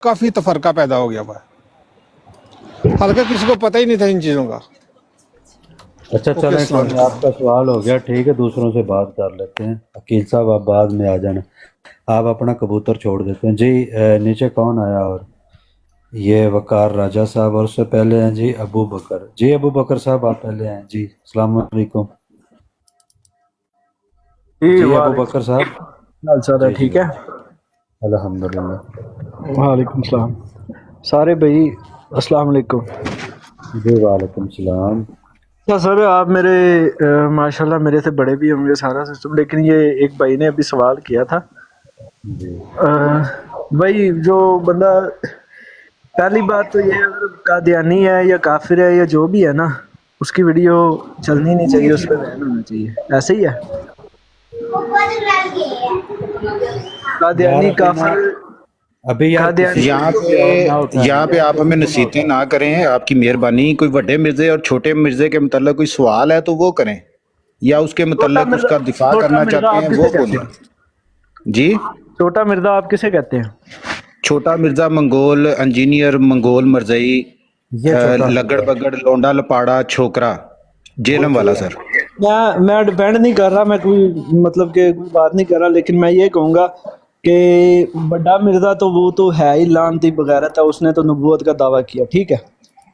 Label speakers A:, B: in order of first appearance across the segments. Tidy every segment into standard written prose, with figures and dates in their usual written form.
A: काफ़ी तफरका पैदा हो गया हुआ है, हालांकि किसी को पता ही नहीं था इन चीज़ों का।
B: अच्छा
A: ओके,
B: चलें
A: अस्सलाम
B: कोई आपका सवाल हो गया, ठीक है, दूसरों से बात कर लेते हैं। अकील साहब आप बाद में आ जाना, आप अपना कबूतर छोड़ देते हैं जी। नीचे कौन आया? और ये वकार राजा साहब, और उससे पहले हैं जी अबू बकर। जी अबू बकर साहब आप पहले हैं जी। अस्सलाम वालेकुम
C: जी।
B: जी अबू बकर साहब।
C: हाल चाल है?
B: जी जी
C: ठीक है।
B: अल्हम्दुलिल्लाह।
C: वालेकुम सलाम सारे भाई, अस्सलाम वालेकुम।
B: जी वालेकुम सलाम।
C: अच्छा सर, आप मेरे माशाल्लाह मेरे से बड़े भी होंगे सारा सिस्टम, लेकिन ये एक भाई ने अभी सवाल किया था।
B: जी
C: भाई जो बंदा, पहली बात तो ये, अगर कादियानी है या काफिर है या जो भी है ना, उसकी वीडियो चलनी नहीं चाहिए, उस पर बैन होना चाहिए, ऐसे ही है।
B: यार
C: कादियानी काफिर,
B: अभी यार किसी
C: कादियानी
A: यहाँ
B: किसी और ना
A: पे
B: उठाएं,
A: यहाँ पे आप हमें नसीहतें ना करें, आपकी मेहरबानी। कोई बड़े मिर्जे और छोटे मिर्जे के मतलब कोई सवाल है तो वो करें, या उसके मतलब उसका दिफा करना चाहते
C: आप
A: हैं
C: किसे
A: वो
C: कहते
A: बोलें।
C: हैं?
A: जी,
C: छोटा मिर्जा आप किसे कहते हैं?
A: छोटा मिर्जा मंगोल, इंजीनियर मंगोल मरजई,
B: ये छोटा
A: लगड़ बगड़ लोंडा लपाड़ा छोकरा, जेलम वाला सर।
C: मैं डिपेंड नहीं कर रहा, मैं कोई मतलब कि कोई बात नहीं कर रहा, लेकिन मैं ये कहूँगा कि बड़ा मिर्जा तो वो तो है ही लानती बगैरत है, उसने तो नबूवत का दावा किया, ठीक है,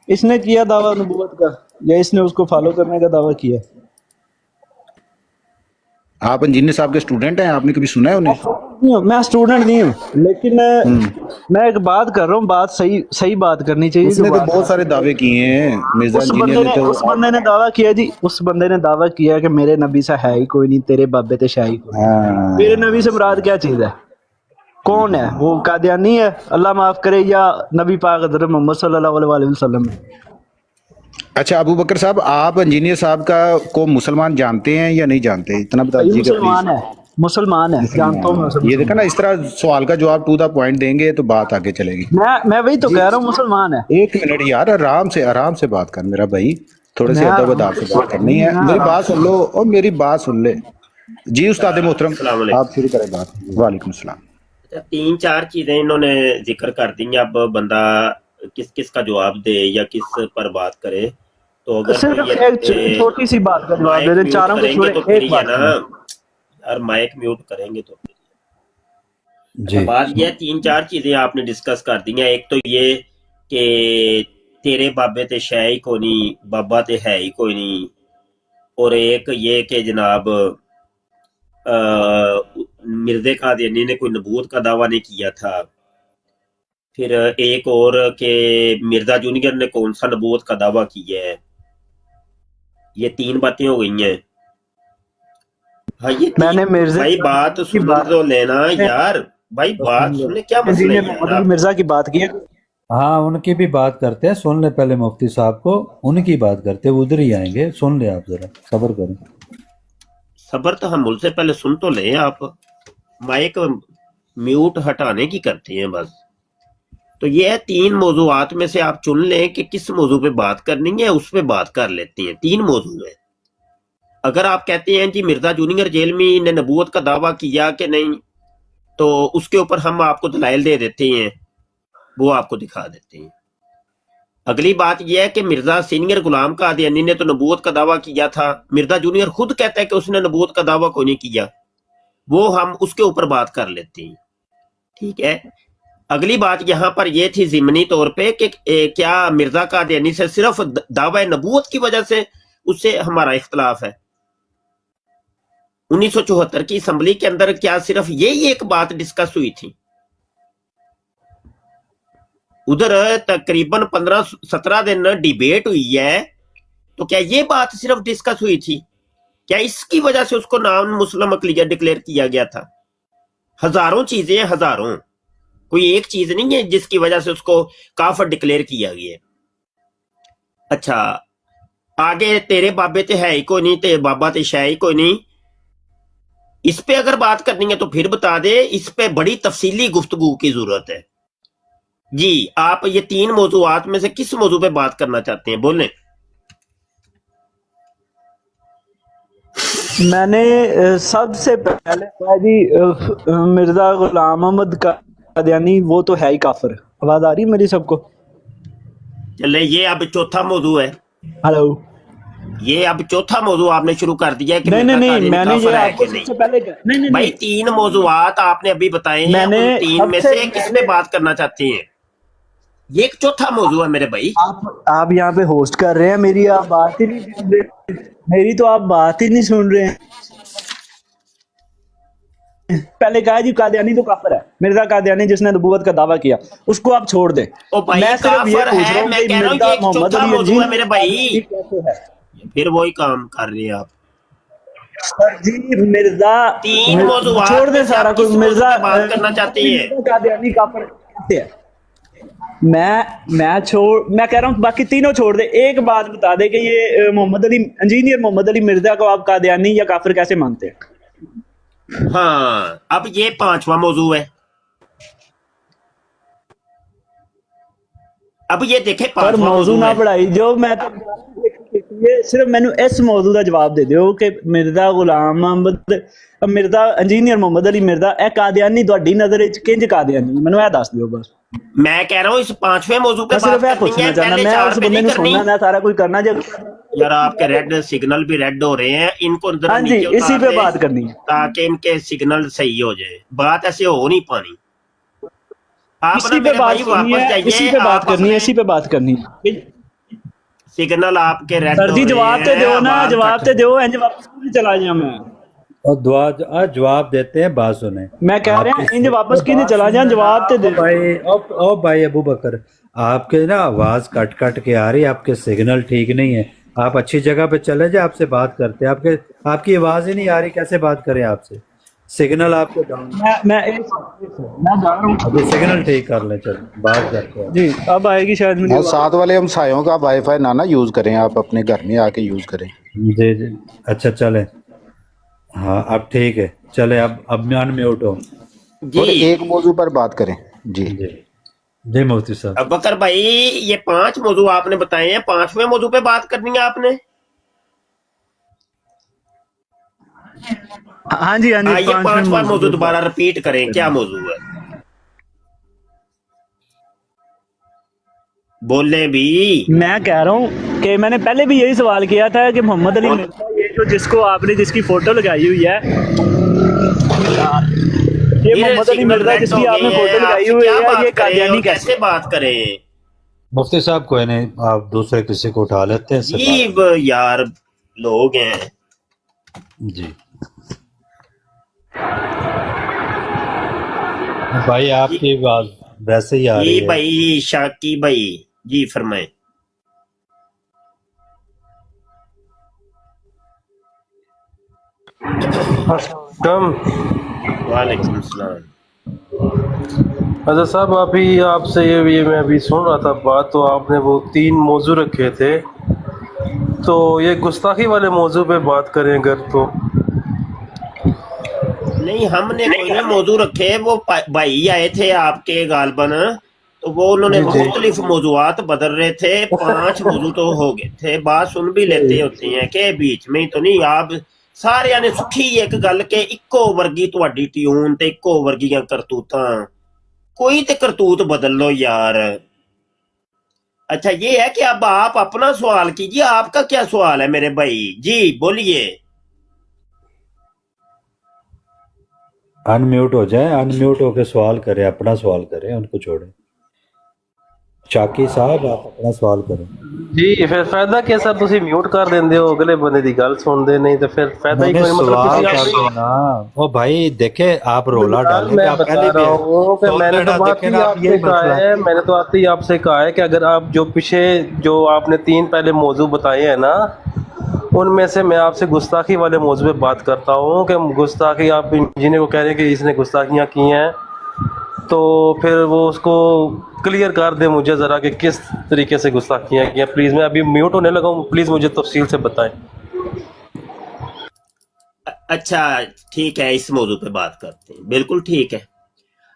C: इसने किया दावा नबूवत का, या इसने उसको फॉलो करने का दावा किया?
A: आप इंजीनियर साहब के स्टूडेंट हैं, आपने कभी सुना है उन्हें?
C: नहीं हूँ, मैं स्टूडेंट नहीं हूँ, लेकिन मैं एक बात कर रहा हूँ, बात सही सही बात करनी चाहिए। जो
A: उसने तो
C: बात
A: बहुत सारे दावे किए हैं मिर्जा
C: उस
A: इंजीनियर
C: बंदे
A: ने
C: ने
A: तो।
C: उस बंदे ने दावा किया जी, उस बंदे ने दावा किया कि मेरे नबी से है ही कोई नहीं, तेरे बाबे ते शाही कोई नहीं।
A: हाँ,
C: मेरे नबी से मुराद क्या चीज है? कौन है वो? कादियानी है, अल्लाह माफ करे, या नबी पाक हज़रत मोहम्मद सल्लल्लाहु अलैहि वसल्लम है?
A: अच्छा अबू बकर साहब, आप इंजीनियर साहब का को मुसलमान जानते हैं या नहीं जानते, इतना बता
C: भाई
A: दीजिएगा प्लीज।
C: मुसलमान है, जानता हूँ मैं उसे
A: ये देखा
C: मुसलमान।
A: ना, इस तरह सवाल का जवाब टू द पॉइंट देंगे तो बात आगे चलेगी।
C: मैं वही तो
A: जी,
C: कह रहा हूँ, मुसलमान है।
A: एक मिनट यार, आराम से बात कर मेरा भाई, थोड़े से
C: मैं
A: अदब अदाब से बात करनी है।
C: मैं
A: मेरी
C: आराम
A: बात
C: से-
A: सुन लो और मेरी बात सुन ले। जी उस्ताद मोहतरम,
D: अस्सलाम वालेकुम।
A: आप शुरू करें बात। वालेकुम सलाम।
D: अच्छा, तीन चार चीजें इन्होंने जिक्र कर दी हैं, अब बंदा किस किस का जवाब दे या किस पर बात करे। तो अगर
C: सिर्फ
D: ये
C: एक छोटी सी बात का जवाब दे
D: माइक
C: दें,
D: म्यूट
C: चारों को
D: करेंगे
C: छोड़े
D: तो फिर
C: एक
D: ये
C: बात
D: ना,
C: करें।
D: और माइक म्यूट करेंगे तो फिर अच्छा,
B: जी
D: बात ये है, तीन चार चीजें आपने डिस्कस कर दी हैं। एक तो ये कि तेरे बाबे ते शै ही कोई नहीं, बाबा ते है ही कोई नहीं, और एक ये कि जनाब मिर्जे कादियानी ने कोई नबूवत का दावा नहीं किया था। फिर एक और के मिर्जा जूनियर ने कौन सा नबूवत का दावा किया है। ये तीन बातें हो गई हैं। हाँ ये
C: मैंने
D: तीन,
C: मिर्जा
D: भाई बात
C: की
D: सुन
C: बात
D: तो लेना यार, भाई बात सुनने, क्या मसला
C: इंजीनियर
D: है
C: मोहम्मद
D: यार
C: अली
D: आप।
C: मिर्जा की बात की है।
B: हाँ उनकी भी बात करते हैं, सुन ले पहले मुफ्ती साहब को, उनकी बात करते हैं, वो उधर ही आएंगे, सुन ले आप, जरा सब्र करें।
D: सबर तो हम उनसे पहले सुन तो ले, आप माइक म्यूट हटाने की करते हैं बस। तो ये है, तीन मौजूआत में से आप चुन लें कि किस मौजू पे बात करनी है, उस पे बात कर लेते हैं। तीन मौजू है। अगर आप कहते हैं जी मिर्जा जूनियर जेलमी ने नबूवत का दावा किया कि नहीं, तो उसके ऊपर हम आपको दलाइल दे देते हैं, वो आपको दिखा देते हैं। अगली बात यह है कि मिर्जा सीनियर गुलाम कादियानी ने तो नबूवत का दावा किया था, मिर्जा जूनियर खुद कहता है कि उसने नबूवत का दावा कोई नहीं किया, वो हम उसके ऊपर बात कर लेते हैं। ठीक है। अगली बात यहाँ पर यह थी जिमनी तौर पे कि क्या मिर्जा कादियानी से सिर्फ दावा नबूवत की वजह से उससे हमारा इख्तलाफ है। 1974 की असम्बली के अंदर क्या सिर्फ यही एक बात डिस्कस हुई थी? उधर तकरीबन 15-17 दिन डिबेट हुई है, तो क्या ये बात सिर्फ डिस्कस हुई थी? क्या इसकी वजह से उसको नाम मुस्लिम अकलियत डिक्लेयर किया गया था? हजारों चीजें हैं, हजारों, कोई एक चीज नहीं है जिसकी वजह से उसको काफिर डिक्लेयर किया गया। अच्छा, आगे तेरे बाबे ते है ही कोई नहीं, तेरे बाबा ते शै ही कोई नहीं, इस पे अगर बात करनी है तो फिर बता दे, इस पे बड़ी तफसीली गुफ्तगू की जरूरत है। जी आप ये तीन मौजूआत में से किस मौजू पे बात करना चाहते हैं, बोलें।
C: मैंने सबसे पहले कहा जी, मिर्जा गुलाम अहमद कादियानी वो तो है ही काफिर, आवाज आ रही है मेरी सबको?
D: चले, ये अब चौथा मौजू है,
C: हेलो।
D: ये अब चौथा मौजू आपने शुरू कर दिया है कि
C: नहीं
D: मिर्जा
C: नहीं नहीं,
D: कादियानी
C: मैंने ये
D: काफिर है
C: आपको
D: कि नहीं।
C: सबसे पहले नहीं नहीं
D: भाई
C: नहीं,
D: 3 मौजूआत आपने अभी बताए हैं,
C: मैंने
D: उन 3 में
C: सबसे
D: से किस पे बात करना चाहते हैं? ये एक चौथा मौजू है मेरे भाई।
C: आप यहाँ पे होस्ट कर रहे हैं, मेरी आप बात ही नहीं सुन रहे, मेरी तो आप बात ही नहीं सुन रहे हैं। पहले कहा जी कादियानी तो काफिर है, मिर्जा कादियानी जिसने नबूवत का दावा किया, उसको आप छोड़ दें।
D: ओ भाई
C: मैं सिर्फ ये
D: काफिर
C: पूछ
D: है,
C: रहा हूँ
D: मैं
C: कि
D: कह रहा हूँ
C: मिर्जा
D: ये एक
C: मोहम्मद
D: चौथा
C: अली
D: मौजू है
C: अजीज
D: मेरे भाई।
C: कैसे है?
D: फिर वही काम कर रहे हैं आप।
C: सर जी मिर्जा
D: 3 मौजूआत
C: छोड़
D: में
C: दें
D: से
C: सारा
D: आप
C: कुछ।
D: किस मौजू
C: मिर्जा
D: पे बात करना चाहते हैं?
C: मिर्जा कादियानी काफिर कैसे है? मैं कह रहा हूँ बाकी तीनों छोड़ दे, एक बात बता दे कि ये मोहम्मद अली इंजीनियर मोहम्मद अली मिर्जा को आप कादियानी या काफिर कैसे मानते हैं?
D: हाँ, अब ये 5वां मौजू है। अब ये देखे
C: पर
D: 5वां
C: मौजू
D: मौजू
C: ना
D: है।
C: पढ़ाई जो मैं तो ये सिर्फ मैंने इस मौजू का जवाब दे दियो कि मिर्जा गुलाम अहमद मिर्जा इंजीनियर मोहम्मद अली मिर्जा ए कादियानी ਤੁਹਾਡੀ नजर ਵਿੱਚ ਕਿੰਜ ਕਾदियानी ਮੈਨੂੰ ਇਹ ਦੱਸ ਦਿਓ बस।
D: मैं कह रहा हूँ इस 5वें मौजू पे
C: मैं
D: बात
C: सिर्फ ये
D: करनी
C: पूछना
D: है,
C: चाहना,
D: पहले
C: मैं
D: 4
C: उस
D: पे
C: बंदे
D: नहीं
C: ने
D: करनी।
C: सुनना, मैं सारा कुछ करना जब।
D: यार आपके रेड सिग्नल भी रेड हो रहे हैं, इनको जरा
C: हाँ जी,
D: नीचे
C: इसी
D: उतार
C: पे
D: दें
C: बात करनी है,
D: ताकि इनके सिग्नल सही हो जाए। बात ऐसे हो नहीं पानी। आप ना
C: इसी पे
D: मेरे
C: बात
D: भाई
C: करनी
D: वापस
C: है, इसी
D: जाइए,
C: पे बात
D: आप
C: करनी है,
D: अपने
C: इसी पे बात करनी है।
D: सिग्नल आपके रेड
C: सर
D: हो
C: जी
D: रहे
C: जवाब तो
D: हैं,
C: दो ना,
D: आवाज
C: जवाब
D: कट
C: तो दो, इंज वापस क्यों चला जाऊं मैं?
B: और दुआ जवाब देते हैं, बात सुने।
C: मैं कह रहा
B: आपके
C: हूं इंज वापस क्यों चला जाऊं, जवाब तो दे।
B: भाई ओ भाई अबू बकर, आपके ना आवाज कट कट के आ रही है, आपके सिग्नल ठीक नहीं है। आप अच्छी जगह पे चले जाए, आपसे बात करते हैं। आपकी आवाज ही नहीं आ रही, कैसे बात करें आपसे? सिग्नल आपके डाउन।
C: मैं जा रहा हूं
B: अभी सिग्नल ठीक कर ले, चलो बात करते हैं।
C: जी, अब आएगी शायद मेरी
A: हाँ,
C: आवाज।
A: साथ वाले हमसायों का वाईफाई ना यूज करें, आप अपने घर में आके यूज करें।
B: जी जी, अच्छा चले। हाँ अब ठीक है, चले। अब अनम्यूट हो।
A: और
D: जी।
A: एक मौजू पर बात करें। जी
B: जी जी मुफ्ती साहब।
D: अब बकर भाई ये 5 मौजू आपने बताए हैं, 5वें मौजू पे बात करनी है आपने।
C: हाँ जी हाँ जी,
D: ये 5वां मौजू
C: पे
D: दोबारा रिपीट करें, क्या मौजू है? बोले भी।
C: मैं कह रहा हूँ कि मैंने पहले भी यही सवाल किया था कि मोहम्मद अली मिर्जा, ये जो जिसको आपने जिसकी फोटो लगाई हुई है, ये मोहम्मद अली मिर्जा जिसकी आपने फोटो लगाई हुई है, ये कादियानी
D: कैसे बात करें?
B: मुफ्ती साहब कोई नहीं, आप दूसरे किसी को उठा लेते हैं।
D: ये यार लोग हैं
B: जी भाई, आपकी आवाज वैसे ही आ रही
D: ये
B: है।
D: भाई शाकी भाई जी फरमाए। वालेकुम सलाम।
E: हजरत साहब आपसे ये मैं अभी सुन रहा था बात, तो आपने वो 3 मौजू रखे थे, तो ये गुस्ताखी वाले मौजू पे बात करें अगर तो।
D: नहीं, हमने कोई नहीं मौजू रखे, वो भाई आए थे आपके गालबन, तो वो उन्होंने मुख्तलिफ मौजूआत बदल रहे थे। 5 मौजू तो हो गए थे, बात सुन भी लेते होते हैं कि बीच में ही तो नहीं। आप सारिਆਂ ने सुखी एक गल के इक्को वर्गी तुहाडी ट्यून ते इक्को वर्गियां करतूतां, कोई ते करतूत बदल लो यार। अच्छा ये है कि अब आप अपना सवाल कीजिए, आपका क्या सवाल है मेरे भाई जी, बोलिए।
B: अनम्यूट हो जाए, अनम्यूट होकर सवाल करें, अपना सवाल करें, उनको छोड़ें। शाकी साहब आप अपना सवाल करें।
E: जी फिर फायदा क्या सर, तुसी म्यूट कर देंदे हो, अगले बंदे दी गल सुनदे नहीं, तो फिर फायदा ही कोई। मतलब
B: सवाल
E: तुसी
B: कर देना। ओ भाई देखे, आप रोला डालेंगे,
E: मैं
B: आप
E: बता
B: पहले भी
E: रहा हूँ कि मैंने तो बात ही आपसे कहा है, मैंने तो आते ही आपसे कहा है कि अगर आप जो पीछे जो आपने 3 पहले मौजू बताए हैं ना, उनमें से मैं आपसे गुस्ताखी वाले मौजू पे बात करता हूँ कि गुस्ताखी आप इंजीनियर को कह रहे हैं कि इसने गुस्ताखियाँ की हैं, तो फिर वो उसको क्लियर कर दे मुझे ज़रा कि किस तरीके से गुस्ताखियाँ की हैं प्लीज़। मैं अभी म्यूट होने लगा हूँ, प्लीज़ मुझे तफसील से बताएं।
D: अच्छा ठीक है, इस मौजू पे बात करते हैं, बिल्कुल ठीक है।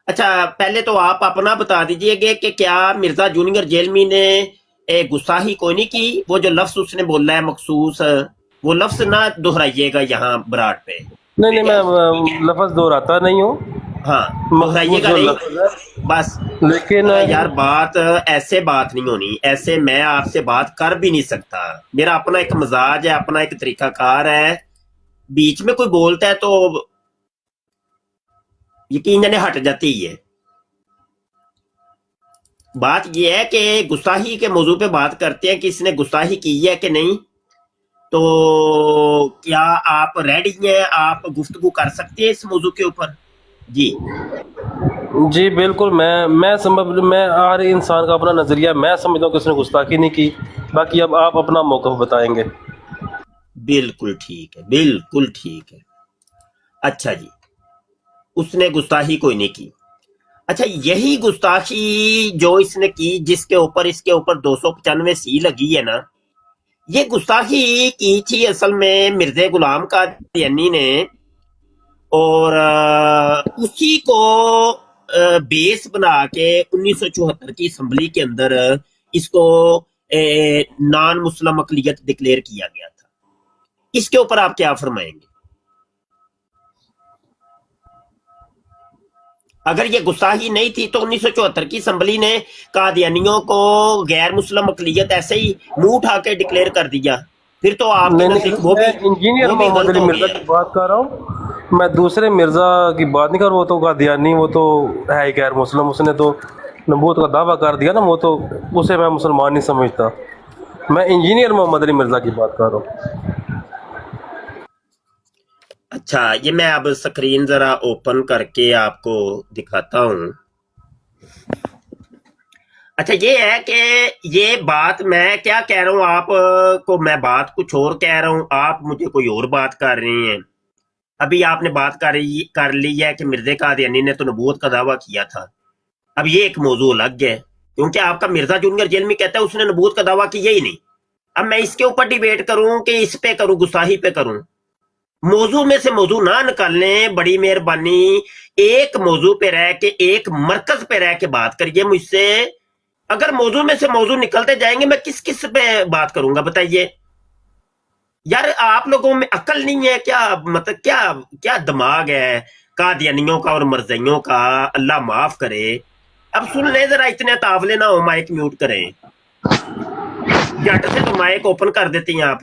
D: अच्छा पहले तो आप अपना बता दीजिएगा कि क्या मिर्जा जूनियर जेलमी ने गुस्ताखी कोई नहीं की? वो जो लफ्ज उसने बोला है मखसूस, वो लफ्ज ना दोहराइएगा यहाँ बराट पे।
E: नहीं मैं लफ्ज़ दोहराता नहीं हूँ,
D: हाँ
E: महफूज
D: दोहराइएगा
E: जो
D: नहीं,
E: लफ्ज है,
D: बस
E: लेकिन
D: यार बात ऐसे बात नहीं होनी, ऐसे मैं आपसे बात कर भी नहीं सकता। मेरा अपना एक मिजाज है, अपना एक तरीकाकार है, बीच में कोई बोलता है तो यकीन जाने हट जाती ही है। बात यह है कि गुस्ताखी के मौजू पे बात करते हैं कि इसने गुस्ताखी की है कि नहीं। तो क्या आप रेडी हैं, आप गुफ्तगू कर सकते हैं इस मौजू के ऊपर? जी
E: जी बिल्कुल, मैं हर इंसान का अपना नज़रिया, मैं समझता हूँ कि उसने गुस्ताखी नहीं की, बाकी अब आप अपना मौक़िफ़ बताएंगे।
D: बिल्कुल ठीक है, बिल्कुल ठीक है। अच्छा जी, उसने गुस्ताखी कोई नहीं की। अच्छा, यही गुस्ताखी जो इसने की, जिसके ऊपर इसके ऊपर 295 सी लगी है ना, ये गुस्ताखी की थी असल में मिर्ज़ा गुलाम कादियानी ने, और उसी को बेस बना के 1974 की असम्बली के अंदर इसको नॉन मुस्लिम अकलियत डिक्लेयर किया गया था। इसके ऊपर आप क्या फरमाएंगे? अगर ये गुस्ताखी नहीं थी तो 1974 की असम्बली ने कादियानियों को गैर मुस्लिम अकलियत ऐसे ही मुंह उठा के डिक्लेयर कर दिया, फिर तो आपके
E: नहीं
D: नजदीक
E: नहीं, मैं इंजीनियर
D: वो भी
E: मोहम्मद
D: गलत
E: अली
D: हो
E: मिर्ज़ा
D: गया
E: की
D: है।
E: बात कर रहा हूँ, मैं दूसरे मिर्ज़ा की बात नहीं कर रहा। वो तो कादियानी, वो तो है ही गैर मुस्लिम, उसने तो नबूवत का दावा कर दिया ना, वो तो उसे मैं मुसलमान नहीं समझता। मैं इंजीनियर मोहम्मद अली मिर्ज़ा की बात कर रहा हूँ।
D: अच्छा, ये मैं अब स्क्रीन जरा ओपन करके आपको दिखाता हूँ। अच्छा, ये है कि ये बात मैं क्या कह रहा हूँ, आप को मैं बात कुछ और कह रहा हूँ, आप मुझे कोई और बात कर रहे हैं। अभी आपने बात कर ली है कि मिर्ज़ा कादियानी ने तो नबूवत का दावा किया था। अब ये एक मौजू अलग है, क्योंकि आपका मिर्जा जूनियर जेल में कहता है उसने नबूवत का दावा किया ही नहीं। अब मैं इसके ऊपर डिबेट करूं कि इस पे करूं, गुस्ताखी पे करूं, मौजू में से मौजू ना निकालने, बड़ी मेहरबानी एक मौजू पे रह के, एक मरकज पे रह के बात करिए मुझसे। अगर मौजू में से मौजू निकलते जाएंगे, मैं किस किस पे बात करूंगा बताइए यार। आप लोगों में अकल नहीं है क्या? मतलब क्या क्या दिमाग है कादियानियों का और मर्जियों का, अल्लाह माफ करे। अब सुन ले जरा, इतने तावले ना हो, माइक म्यूट करें। जट से तो माइक ओपन कर देती हैं आप,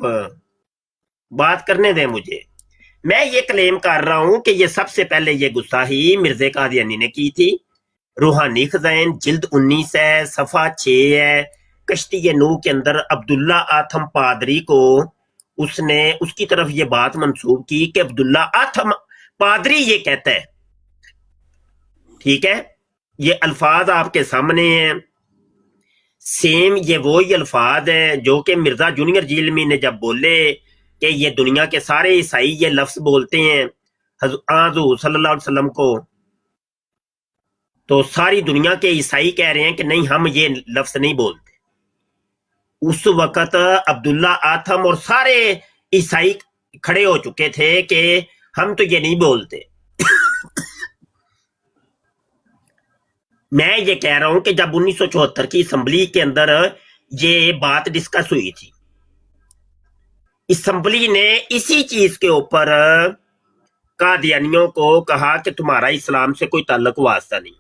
D: बात करने दें मुझे। मैं ये क्लेम कर रहा हूं कि ये सबसे पहले ये गुस्ताखी मिर्ज़ा कादियानी ने की थी। रूहानी खज़ाइन जिल्द 19 है, सफ़ा 6 है। कश्ती नूह के अंदर अब्दुल्ला आथम पादरी को उसने उसकी तरफ ये बात मंसूब की कि अब्दुल्ला आथम पादरी ये कहता है, ठीक है, ये अल्फाज आपके सामने हैं। सेम ये वही अल्फाज हैं जो कि मिर्जा जूनियर जिलमी ने जब बोले कि ये दुनिया के सारे ईसाई ये लफ्ज बोलते हैं हुज़ूर सल्लल्लाहु अलैहि वसल्लम को, तो सारी दुनिया के ईसाई कह रहे हैं कि नहीं, हम ये लफ्ज नहीं बोलते। उस वक्त अब्दुल्ला आथम और सारे ईसाई खड़े हो चुके थे कि हम तो ये नहीं बोलते। मैं ये कह रहा हूं कि जब 1974 की असम्बली के अंदर ये बात डिस्कस हुई थी, असम्बली ने इसी चीज के ऊपर कादियानियों को कहा कि तुम्हारा इस्लाम से कोई ताल्लुक वास्ता नहीं है।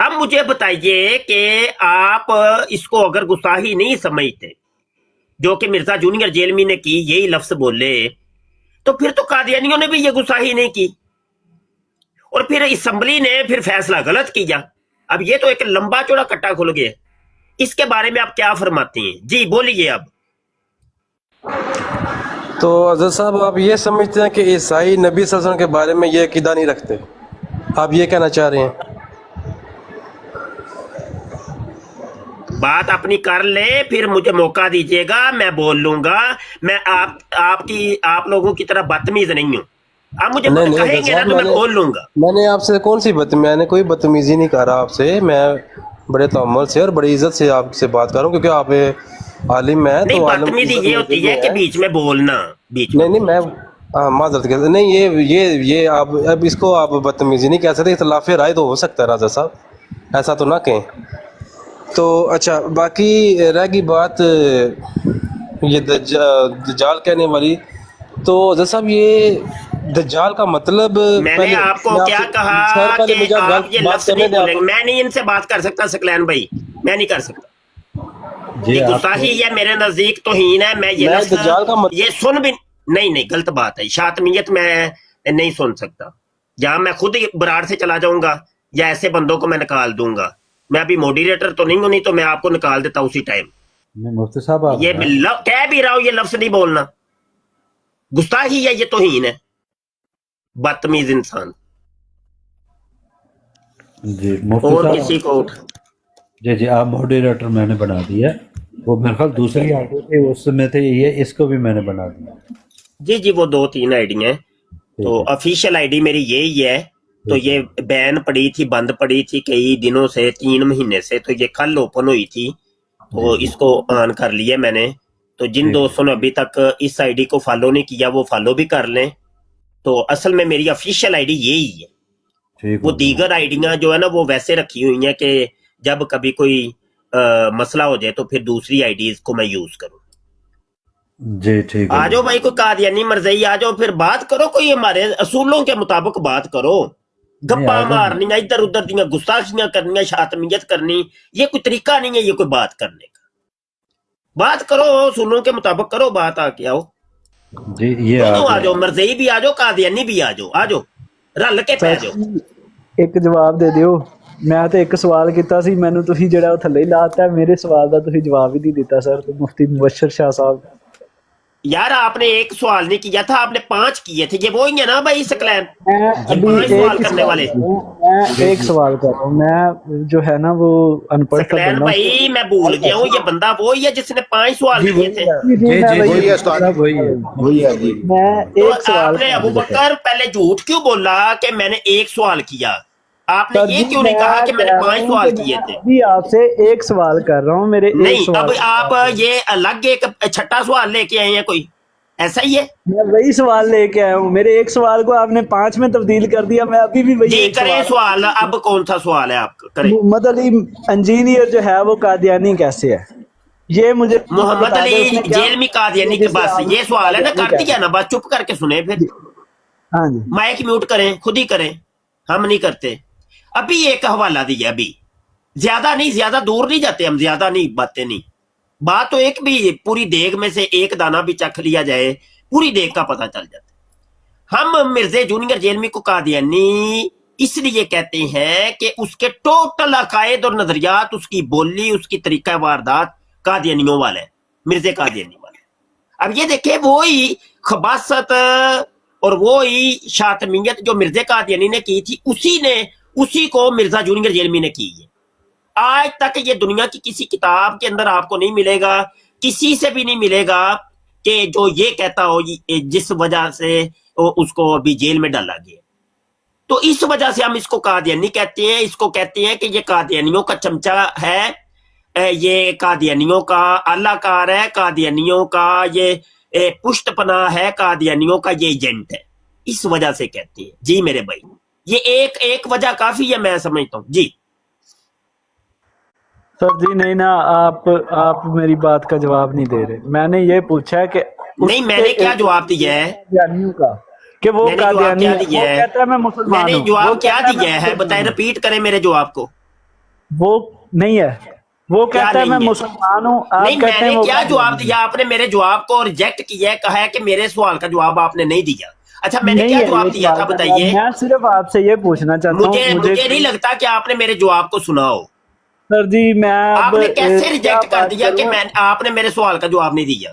D: अब मुझे बताइए कि आप इसको अगर गुस्ताखी नहीं समझते जो कि मिर्जा जूनियर जेलमी ने की, यही लफ्ज बोले, तो फिर तो कादियानियों ने भी ये गुस्ताखी नहीं की और फिर असम्बली ने फिर फैसला गलत किया। अब ये तो एक लंबा चौड़ा कट्टा खुल गया। इसके बारे में आप क्या फरमाते हैं? जी बोलिए। अब
E: तो अज़र साहब, आप ये समझते हैं कि ईसाई नबी सल्लल्लाहु अलैहि वसल्लम के बारे में ये अकीदा नहीं रखते? आप ये कहना चाह रहे हैं?
D: बात अपनी कर ले, फिर मुझे मौका दीजिएगा, मैं बोल लूंगा। मैं आप लोगों की तरह बदतमीज नहीं हूँ। आप मुझे
E: नहीं नहीं अज़र
D: कहेंगे ना
E: साहब,
D: तो मैं बोल लूंगा।
E: मैंने आपसे कौन सी मैंने कोई बदतमीजी नहीं करा आपसे। मैं बड़े तअम्मुल से और बड़ी इज्जत से आपसे बात कर रहा हूँ, क्योंकि आप आलिम है
D: नहीं,
E: तो आलिम की
D: बदतमीजी
E: इज्जत
D: ये होती है कि बीच में बोलना, बीच में
E: नहीं मैं माजरत कहते नहीं, ये आप अब इसको आप बदतमीजी नहीं कह सकते। इख्तिलाफ राय तो हो सकता है राजा साहब, ऐसा तो ना कहें। तो अच्छा, बाकी रह गई बात ये दज्जाल कहने वाली। तो जैसा साहब, ये दज्जाल का मतलब
D: मैंने आपको क्या कहा
E: सर,
D: कि
E: मुझे
D: आप ये
E: बात
D: लफ्ज
E: करने
D: नहीं
E: दें आप।
D: बोलेंगे। मैं नहीं इनसे बात कर सकता सकलैन भाई, मैं नहीं कर सकता।
B: जी
D: ये
B: आप
D: गुस्ताखी है, मेरे नजदीक तौहीन है। मैं ये
E: मैं
D: लफ्ज
E: दज्जाल का मतलब
D: ये सुन भी नहीं, गलत बात है। शातमियत मैं नहीं सुन सकता। या मैं खुद ही बराड़ से चला जाऊंगा या ऐसे बंदों को मैं निकाल दूंगा। मैं अभी मॉडरेटर तो नहीं हूं, नहीं तो मैं आपको निकाल देता उसी टाइम।
B: नहीं, मुफ्ती साहब आप
D: ये कह भी रहा हूं, ये लफ्ज नहीं बोलना, गुस्ताखी है, ये तौहीन है। बदतमीज इंसान।
B: जी मुफ्ती
D: और
B: साहब
D: किसी को उठ
B: जी आप मॉडरेटर मैंने बना दिया। वो मेरे ख्याल दूसरी आईडी थी उसमें थे, ये इसको भी मैंने बना दिया।
D: जी वो 2-3 आईडी हैं।
B: ठीक
D: तो
B: है,
D: ऑफिशियल आईडी मेरी यही है। तो
B: ठीक
D: ये
B: है।
D: बैन पड़ी थी, बंद पड़ी थी कई दिनों से, 3 महीने से। तो ये कल ओपन हुई थी, तो
B: जी
D: इसको ऑन कर लिया मैंने। तो जिन
B: ठीक है,
D: दोस्तों ने अभी तक इस आईडी को फॉलो नहीं किया वो फॉलो भी कर लें। तो असल में मेरी ऑफिशियल आईडी यही है।
B: ठीक
D: वो
B: हो गया।
D: दीगर आईडियां जो है ना वो वैसे रखी हुई हैं कि जब कभी कोई मसला हो जाए तो फिर दूसरी आईडीज को मैं यूज करूं।
B: जी ठीक हो
D: आ जाओ
B: गया।
D: भाई, कोई कादियानी मरज़ई आ जाओ, फिर बात करो, कोई हमारे असूलों के मुताबिक बात करो।
B: नहीं
D: गप्पा
B: आ जाओ।
D: मारनी, इधर उधर दियां गुस्ताखियां करनी, शातमियत करनी, ये कोई तरीका नहीं है ये कोई बात करने का। बात करो, असूलों के मुताबिक करो बात, आके आओ।
B: जी ये आ
D: दोनों आ
B: गया।
D: जाओ, मरज़ई भी आ जाओ, कादियानी भी आ जाओ, रल के पै जाओ।
C: ਇੱਕ ਜਵਾਬ ਦੇ ਦਿਓ। ਮੈਂ ਤੇ ਇੱਕ ਸਵਾਲ ਕੀਤਾ ਸੀ, ਮੈਨੂੰ ਤੁਸੀਂ ਜਿਹੜਾ ਉਹ ਥੱਲੇ ਹੀ ਲਾਤਾ, ਮੇਰੇ ਸਵਾਲ ਦਾ ਤੁਸੀਂ ਜਵਾਬ ਹੀ ਨਹੀਂ ਦਿੱਤਾ ਸਰ। ਤੇ ਮੁਫਤੀ ਮੁਬਸ਼ਰ शाह साहब,
D: यार आपने एक सवाल नहीं किया था, आपने 5 किए थे। ये वो ही है ना भाई सकलैन,
C: मैं
D: ये
C: अभी
D: 5 सवाल
C: एक
D: करने वाले।
C: मैं एक सवाल कर रहा हूँ। मैं जो है ना वो अनपढ़ सा
D: सकलैन
C: बंदा हूँ।
D: भाई मैं भूल गया हूँ, ये बंदा वो ही है जिसने 5 सवाल किए थे।
C: जी,
B: जी
C: मैं
B: जी
C: वही-
A: वही है उस्ताद,
B: वही है।
A: वही है जी।
C: मैं
D: तो
C: एक सवाल
D: आपने अबू बकर पहले झूठ क्यों बोला कि मैंने एक सवाल किया? आपने
C: सर
D: ये
C: जी,
D: क्यों नहीं कहा कि मैंने
C: कह रहा
D: 5
C: हूँ
D: सवाल
C: कि
D: किए
C: मैं
D: थे?
C: अभी आपसे एक सवाल कर रहा हूँ, मेरे एक
D: नहीं,
C: सवाल।
D: अब आप ये अलग एक छठा सवाल लेके आए हैं कोई, ऐसा ही है?
C: मैं वही सवाल लेके आया हूँ। मेरे एक सवाल को आपने 5 में तब्दील कर दिया। मैं अभी भी वही
D: जी
C: एक
D: करें सवाल। अब कौन सा सवाल है आपका, करें।
C: मोहम्मद अली इंजीनियर जो है वो कादियानी कैसे है, ये मुझे
D: मोहम्मद
C: बता दो,
D: अली
C: उसने क्या-
D: जेल में कादियानी के
C: जैसे
D: बस
C: आप-
D: ये सवाल है ना, कर
C: कादियानी
D: दिया ना, बस चुप करके सुने फिर।
C: हाँ जी,
D: माइक म्यूट करें, खुद ही करें, हम नहीं करते। अभी एक हवाला दिया, अभी ज्यादा नहीं, ज्यादा दूर नहीं जाते हम, ज्यादा नहीं बातें नहीं। बात तो एक भी पूरी देग में से एक दाना भी चख लिया जाए, पूरी देग का पता चल जाता है। हम मिर्जे जूनियर जेलमी को कादियानी इसलिए कहते हैं कि उसके टोटल अकायद और नजरियात, उसकी बोली, उसकी तरीका वारदात कादियानियों वाले हैं, मिर्जे कादियानी वाले। अब ये देखे वो ही खबासत और वो ही शातमियत जो मिर्जे कादियानी ने की थी, उसी को मिर्जा जूनियर जेलमी ने की है। आज तक ये दुनिया की किसी किताब के अंदर आपको नहीं मिलेगा, किसी से भी नहीं मिलेगा कि जो ये कहता हो जिस वजह से उसको अभी जेल में डाला गया। तो इस वजह से हम इसको कादियानी कहते हैं। इसको कहते हैं कि ये कादियानियों का चमचा है, ये कादियानियों का आलाकार है, कादियानियों का ये पुष्टपना है, कादियानियों का ये एजेंट है। इस वजह से कहते हैं जी मेरे भाई। ये एक वजह काफी है, मैं समझता हूँ जी।
C: सर जी नहीं ना, आप मेरी बात का जवाब नहीं दे रहे। मैंने ये पूछा है कि
D: नहीं, मैंने क्या जवाब दिया है?
C: कादियानियों का कि वो
D: मैंने जवाब
C: कादियानी
D: क्या
C: है,
D: दिया
C: वो
D: है?
C: कहता है मैं मुसलमान
D: मैंने
C: हूँ। वो
D: जवाब क्या
C: कहता
D: दिया है,
C: मैं
D: बताएं,
C: मुसलमान
D: रिपीट करें मेरे जवाब को।
C: हूँ। वो नहीं है, वो कहता है
D: नहीं
C: मैं
D: है?
C: मुसलमान हूँ। आप
D: नहीं,
C: कहते हैं
D: मैंने
C: वो
D: क्या जवाब
C: कादियानी है।
D: दिया? आपने मेरे जवाब को रिजेक्ट किया है, कहा है कि मेरे सवाल का जवाब आपने नहीं दिया। अच्छा, मैंने
C: नहीं
D: क्या
C: है
D: जवाब
C: ये
D: दिया था
C: सवाल का
D: बताइए?
C: जवाब। मैं सिर्फ आपसे ये पूछना चाहता हूँ,
D: मुझे नहीं लगता कि आपने मेरे जवाब को सुना हो।
C: सर जी मैं अब
D: आपने कैसे
C: क्या
D: रिजेक्ट कर
C: बात
D: दिया कि
C: करूं?
D: आपने मेरे सवाल का जवाब नहीं दिया?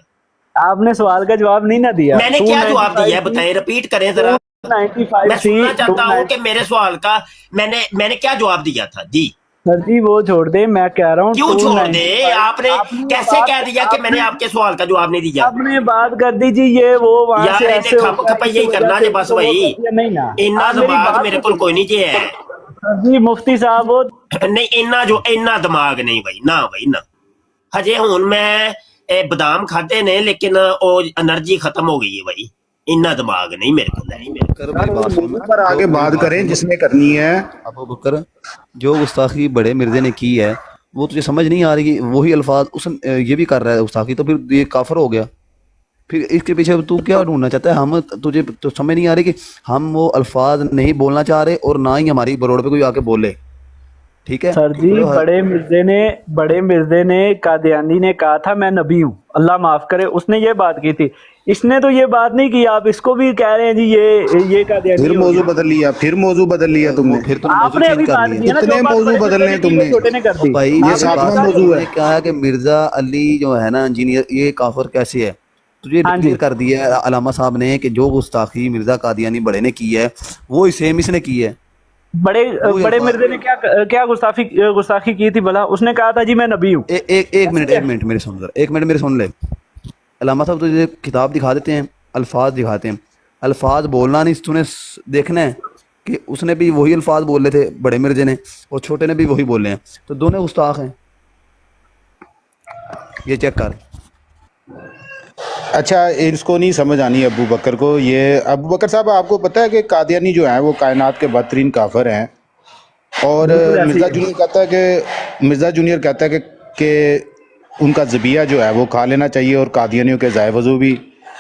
C: आपने सवाल का जवाब नहीं ना दिया।
D: मैंने क्या जवाब दिया है बताएं, रिपीट करें जरा।
C: 295
D: मैं सुनना
C: थी,
D: चाहता हूँ
C: 290
D: कि मेरे सवाल का मैंने क्या जवाब दिया था जी।
C: सर जी वो छोड़ दे, मैं कह रहा हूँ
D: क्यों छोड़ दे?
C: 295
D: आपने कैसे
C: बात-
D: कह दिया कि मैंने आपके सवाल का जवाब नहीं दिया?
C: आपने बात कर दी जी, ये वो वहां
D: यार
C: से
D: इन्हें
C: ऐसे
D: खप
C: होता है,
D: खप
C: इस
D: यही
C: वजह
D: करना
C: से
D: जे बस
C: वो
D: भाई।
C: कर दिया। नहीं ना,
D: इन्ना
C: आप मेरी
D: दिमाग
C: बात
D: मेरे
C: तो
D: को कोई नहीं जे है।
C: सर जी मुफ्ती साहब वो
D: नहीं, इन्ना दिमाग नहीं भाई, ना भाई ना। हजे हुन मैं बादाम खाते ने लेकिन वो एनर्जी खत्म हो गई है भाई। इन्ना दिमाग नहीं मेरे को, नहीं मेरे को।
A: सर, वो मौजू पर आगे बात करें जिसने करनी है।
F: अबू बकर, जो गुस्ताखी बड़े मिर्जे ने की है वो तुझे समझ नहीं आ रही? वही अल्फाज उस ये भी कर रहा है गुस्ताखी, तो फिर ये काफर हो गया। फिर इसके पीछे तू क्या ढूंढना चाहता है? हम तुझे तो समझ नहीं आ रही कि हम वो अल्फाज नहीं बोलना चाह रहे और ना ही हमारी रोड पे कोई आके बोले, ठीक है?
C: सर जी,
F: तो
C: बड़े मिर्जे ने कादियानी ने कहा था मैं नबी हूँ, अल्लाह माफ करे, उसने ये बात की थी। इसने तो ये बात नहीं की, आप इसको भी कह रहे हैं जी ये कादियानी
A: फिर
C: हो
A: मौजू
C: गया।
A: बदल लिया तुमने।
F: फिर तो मौजू
C: आपने अभी
F: चेंज कर
C: बात
F: लिया।
C: की है ना,
A: कितने
C: जो बात
A: मौजू
C: बड़े
A: बदलने
C: मिर्जे
A: हैं
C: ने की,
A: तुमने?
C: छोटे ने कर दी।
F: भाई
A: ये
F: ये
A: सातवां
F: बात
A: मौजू है।
F: तुमने क्या है कि मिर्जा अली जो है ना इंजीनियर, ये काफर कैसे है? तुझे
C: हाँ जी।
F: डिक्लेयर कर दिया है अलामा साहब ने कि जो गुस्ताखी मिर्जा कादियानी बड़े ने की है वो सेम इसने की है।
C: बड़े
F: वही
C: बड़े
F: अल्फाज।
C: मिर्जे ने क्या गुस्ताखी की थी भला? उसने कहा था जी मैं नबी हूँ।
F: एक मिनट मेरे सुन ले, एक मिनट मेरे सुन ले। अलामा साहब तुझे किताब दिखा देते हैं, अल्फाज दिखाते हैं, अल्फाज बोलना नहीं, तूने देखना है कि उसने भी वही अल्फाज बोले थे बड़े मिर्जे ने और छोटे ने भी वही बोले हैं, तो दोनों गुस्ताख हैं। ये चेक कर।
A: अच्छा, इसको नहीं समझ आनी अबू बकर को। ये अबू बकर साहब, आपको पता है कि कादियानी जो हैं वो कायनात के बदतरीन काफिर हैं। और
C: बिल्कुल ऐसे ही
A: मिर्ज़ा
C: है।
A: जूनियर कहता है कि उनका ज़बिया जो है वो खा लेना चाहिए और कादियानियों के ज़ाय वज़ू भी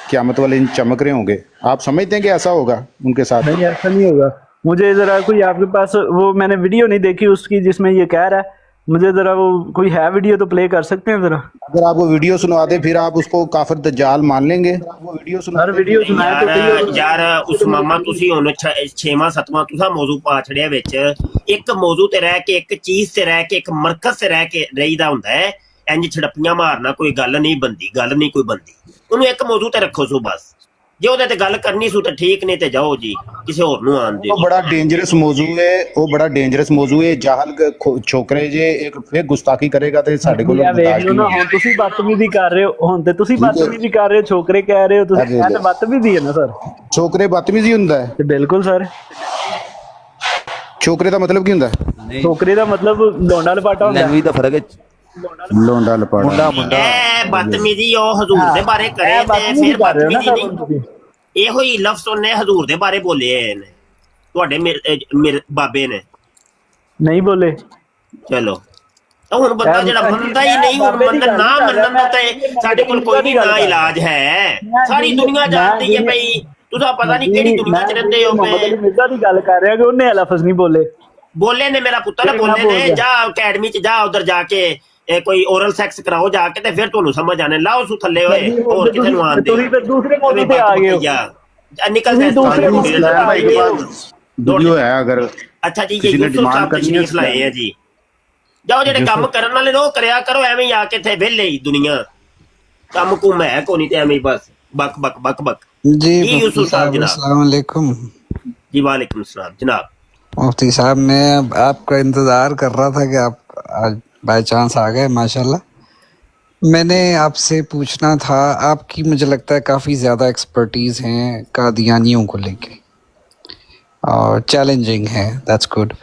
A: क़यामत वाले दिन चमक रहे होंगे। आप समझते हैं कि ऐसा होगा उनके साथ?
C: नहीं, ऐसा नहीं होगा। मुझे जरा कोई आपके पास वो, मैंने वीडियो नहीं देखी उसकी जिसमें ये कह रहा है, मुझे जरा वो कोई है वीडियो तो प्ले कर सकते हैं जरा?
A: अगर आप वो वीडियो सुनवा दें फिर आप उसको काफिर दज्जाल मान लेंगे?
C: हर वीडियो सुनाए तो सही।
D: यार उस मामा ਤੁਸੀਂ ਹੁਣ 6ਵਾਂ 7ਵਾਂ ਤੁਸੀਂ ਮੌਜੂ ਪਾ ਛੜਿਆ ਵਿੱਚ। ਇੱਕ ਮੌਜੂ ਤੇ ਰਹਿ ਕੇ, ਇੱਕ ਚੀਜ਼ ਤੇ ਰਹਿ ਕੇ, ਇੱਕ ਮਰਕਜ਼ ਤੇ ਰਹਿ ਕੇ ਰਹੀਦਾ ਹੁੰਦਾ ਹੈ। ਇੰਜ ਛੜਪੀਆਂ ਮਾਰਨਾ ਕੋਈ ਗੱਲ ਨਹੀਂ ਬੰਦੀ, ਗੱਲ ਨਹੀਂ ਕੋਈ ਬੰਦੀ। ਉਹਨੂੰ ਇੱਕ ਮੌਜੂ ਤੇ ਰੱਖੋ ਸੋ ਬਸ। ਜੇ ਉਹਦੇ ਤੇ ਗੱਲ ਕਰਨੀ ਸੂ ਤਾਂ ਠੀਕ, ਨਹੀਂ ਤੇ ਜਾਓ ਜੀ ਕਿਸੇ ਹੋਰ ਨੂੰ ਆਣ ਦਿਓ।
A: वो बड़ा डेंजरस मौजू है, वो बड़ा डेंजरस मौजू है। जाहल छोकरे जे एक फिर गुस्ताखी करेगा ਤੇ ਸਾਡੇ ਕੋਲ
C: ਇਹ ਵੇਖ
A: ਬਰਦਾਸ਼ਤ
C: ਲਓ ਨਾ,
A: ਨਹੀਂ
C: ਹੁਣ ਤੁਸੀਂ ਬਦਤਮੀਜ਼ੀ ਕਰ ਰਹੇ ਹੋ, ਹੁਣ ਤੇ ਤੁਸੀਂ ਬਦਤਮੀਜ਼ੀ ਕਰ ਰਹੇ ਹੋ, ਛੋਕਰੇ ਕਹਿ ਰਹੇ ਹੋ ਤੁਸੀਂ,
A: ਅਰੇ
C: ਇਹ ਤਾਂ ਬਦਤਮੀਜ਼ੀ ਹੈ ਨਾ ਸਰ।
A: छोकरे बदतमीजी ਹੁੰਦਾ ਹੈ?
C: ਤੇ ਬਿਲਕੁਲ ਸਰ,
A: छोकरे ਦਾ ਮਤਲਬ ਕੀ ਹੁੰਦਾ ਹੈ?
C: ਛੋਕਰੇ ਦਾ ਮਤਲਬ ਲੋਂਡਾ ਲਪਾਟਾ ਹੁੰਦਾ ਹੈ।
F: लैंग्वेज का फर्क है।
A: ਲੋਂਡਾ ਲਪਾੜਾ।
F: मुंडा मुंडा
D: ਇਹ ਬਦਤਮੀਜ਼ੀ ਉਹ ਹਜ਼ੂਰ ਦੇ ਬਾਰੇ ਕਰੇ
C: ਇਹ
D: ਤੇ
C: ਬਦਤਮੀਜ਼ੀ
D: ਫਿਰ
C: ਕਰ ਰਹੇ ਹੋ ਨਾ
D: ਬਦਤਮੀਜ਼ੀ
C: ਸਰ ਹੁਣ ਤੁਸੀਂ।
D: ਨਹੀਂ। ਇਹੋ ਹੀ ਲਫ਼ਜ਼ ਉਹਨੇ ਹਜ਼ੂਰ ਦੇ ਬਾਰੇ ਬੋਲੇ ਨੇ, ਤੁਹਾਡੇ ਮੇਰੇ ਬਾਬੇ ਨੇ।
C: ਨਹੀਂ ਬੋਲੇ।
D: ਚਲੋ ਤਾਂ ਹੁਣ ਬੰਦਾ ਜਿਹੜਾ ਮੰਨਦਾ ਹੀ ਨਹੀਂ, ਹੁਣ ਮੰਨਣ ਨਾ ਮੰਨਣ ਦਾ ਤੇ ਸਾਡੇ ਕੋਲ ਕੋਈ ਨਹੀਂ ਨਾ ਇਲਾਜ ਹੈ। ਸਾਰੀ ਦੁਨੀਆ ਜਾਣਦੀ ਹੈ ਭਈ ਤੁਸੀਂ ਪਤਾ ਨਹੀਂ ਕਿਹੜੀ ਦੁਨੀਆ 'ਚ ਰਹਿੰਦੇ ਹੋ।
C: ਮੁਹੰਮਦ ਅਲੀ ਮਿਰਜ਼ਾ ਦੀ ਗੱਲ ਕਰ ਰਿਹਾ ਕਿ ਉਹਨੇ ਇਹ ਲਫ਼ਜ਼ ਨਹੀਂ ਬੋਲੇ।
D: ਬੋਲੇ ਨੇ ਮੇਰਾ ਪੁੱਤਰ ਬੋਲੇ ਨੇ। ਜਾ ਅਕੈਡਮੀ 'ਚ ਜਾ, ਉਧਰ ਜਾ ਕੇ ਕੋਈ ਓਰਲ ਸੈਕਸ ਕਰਾਓ ਜਾ ਕੇ ਤੇ ਫਿਰ ਤੁਹਾਨੂੰ ਸਮਝ ਆਣੇ। ਲਾਓ ਸੂ ਥੱਲੇ ਹੋਏ, ਹੋਰ ਕਿਸੇ ਨੂੰ ਆਣ ਦੇ।
C: ਤੁਸੀਂ ਫਿਰ ਦੂਸਰੇ ਮੌਜੂ ਤੇ ਆ ਗਏ ਹੋ।
D: ਨਿਕਲ
C: ਤੁਸੀਂ ਦੂਸਰੇ
D: जाए
C: मौजू पे आ गए हो।
A: वीडियो है अगर
D: ਅੱਛਾ ਜੀ,
A: किसी
D: ਇਹ
A: ने
D: ਯੂਸੁਫ
A: डिमांड
D: ਸਾਹਿਬ
A: करनी है
D: ਤਸ਼ਰੀਫ ਲਾਏ ਆ ਜੀ। ਜਾਓ ਜਿਹੜੇ ਕੰਮ ਕਰਨ ਵਾਲੇ ਨੇ ਉਹ ਕਰਿਆ ਕਰੋ, ਐਵੇਂ ਹੀ ਆ ਕੇ ਇੱਥੇ ਵਿਹਲੇ ਹੀ ਦੁਨੀਆ ਕੰਮ ਕੁਮ ਹੈ ਕੋਈ ਨਹੀਂ ਤੇ ਐਵੇਂ ਹੀ ਬਸ ਬਕ बक बक बक।
G: जी
D: जी यूसुफ
G: मुफ्ती
D: साहब
G: साहब
D: जनाब।
G: अस्सलाम वालेकुम।
D: जी वालेकुम सलाम जनाब।
G: मुफ्ती साहब मैं अब आपका इंतज़ार कर रहा था कि आप आज बाय चांस आ गए, माशाल्लाह। मैंने आपसे पूछना था, आपकी मुझे लगता है काफ़ी ज़्यादा एक्सपर्टीज़ हैं कादियानियों को लेके और चैलेंजिंग है, दैट्स गुड।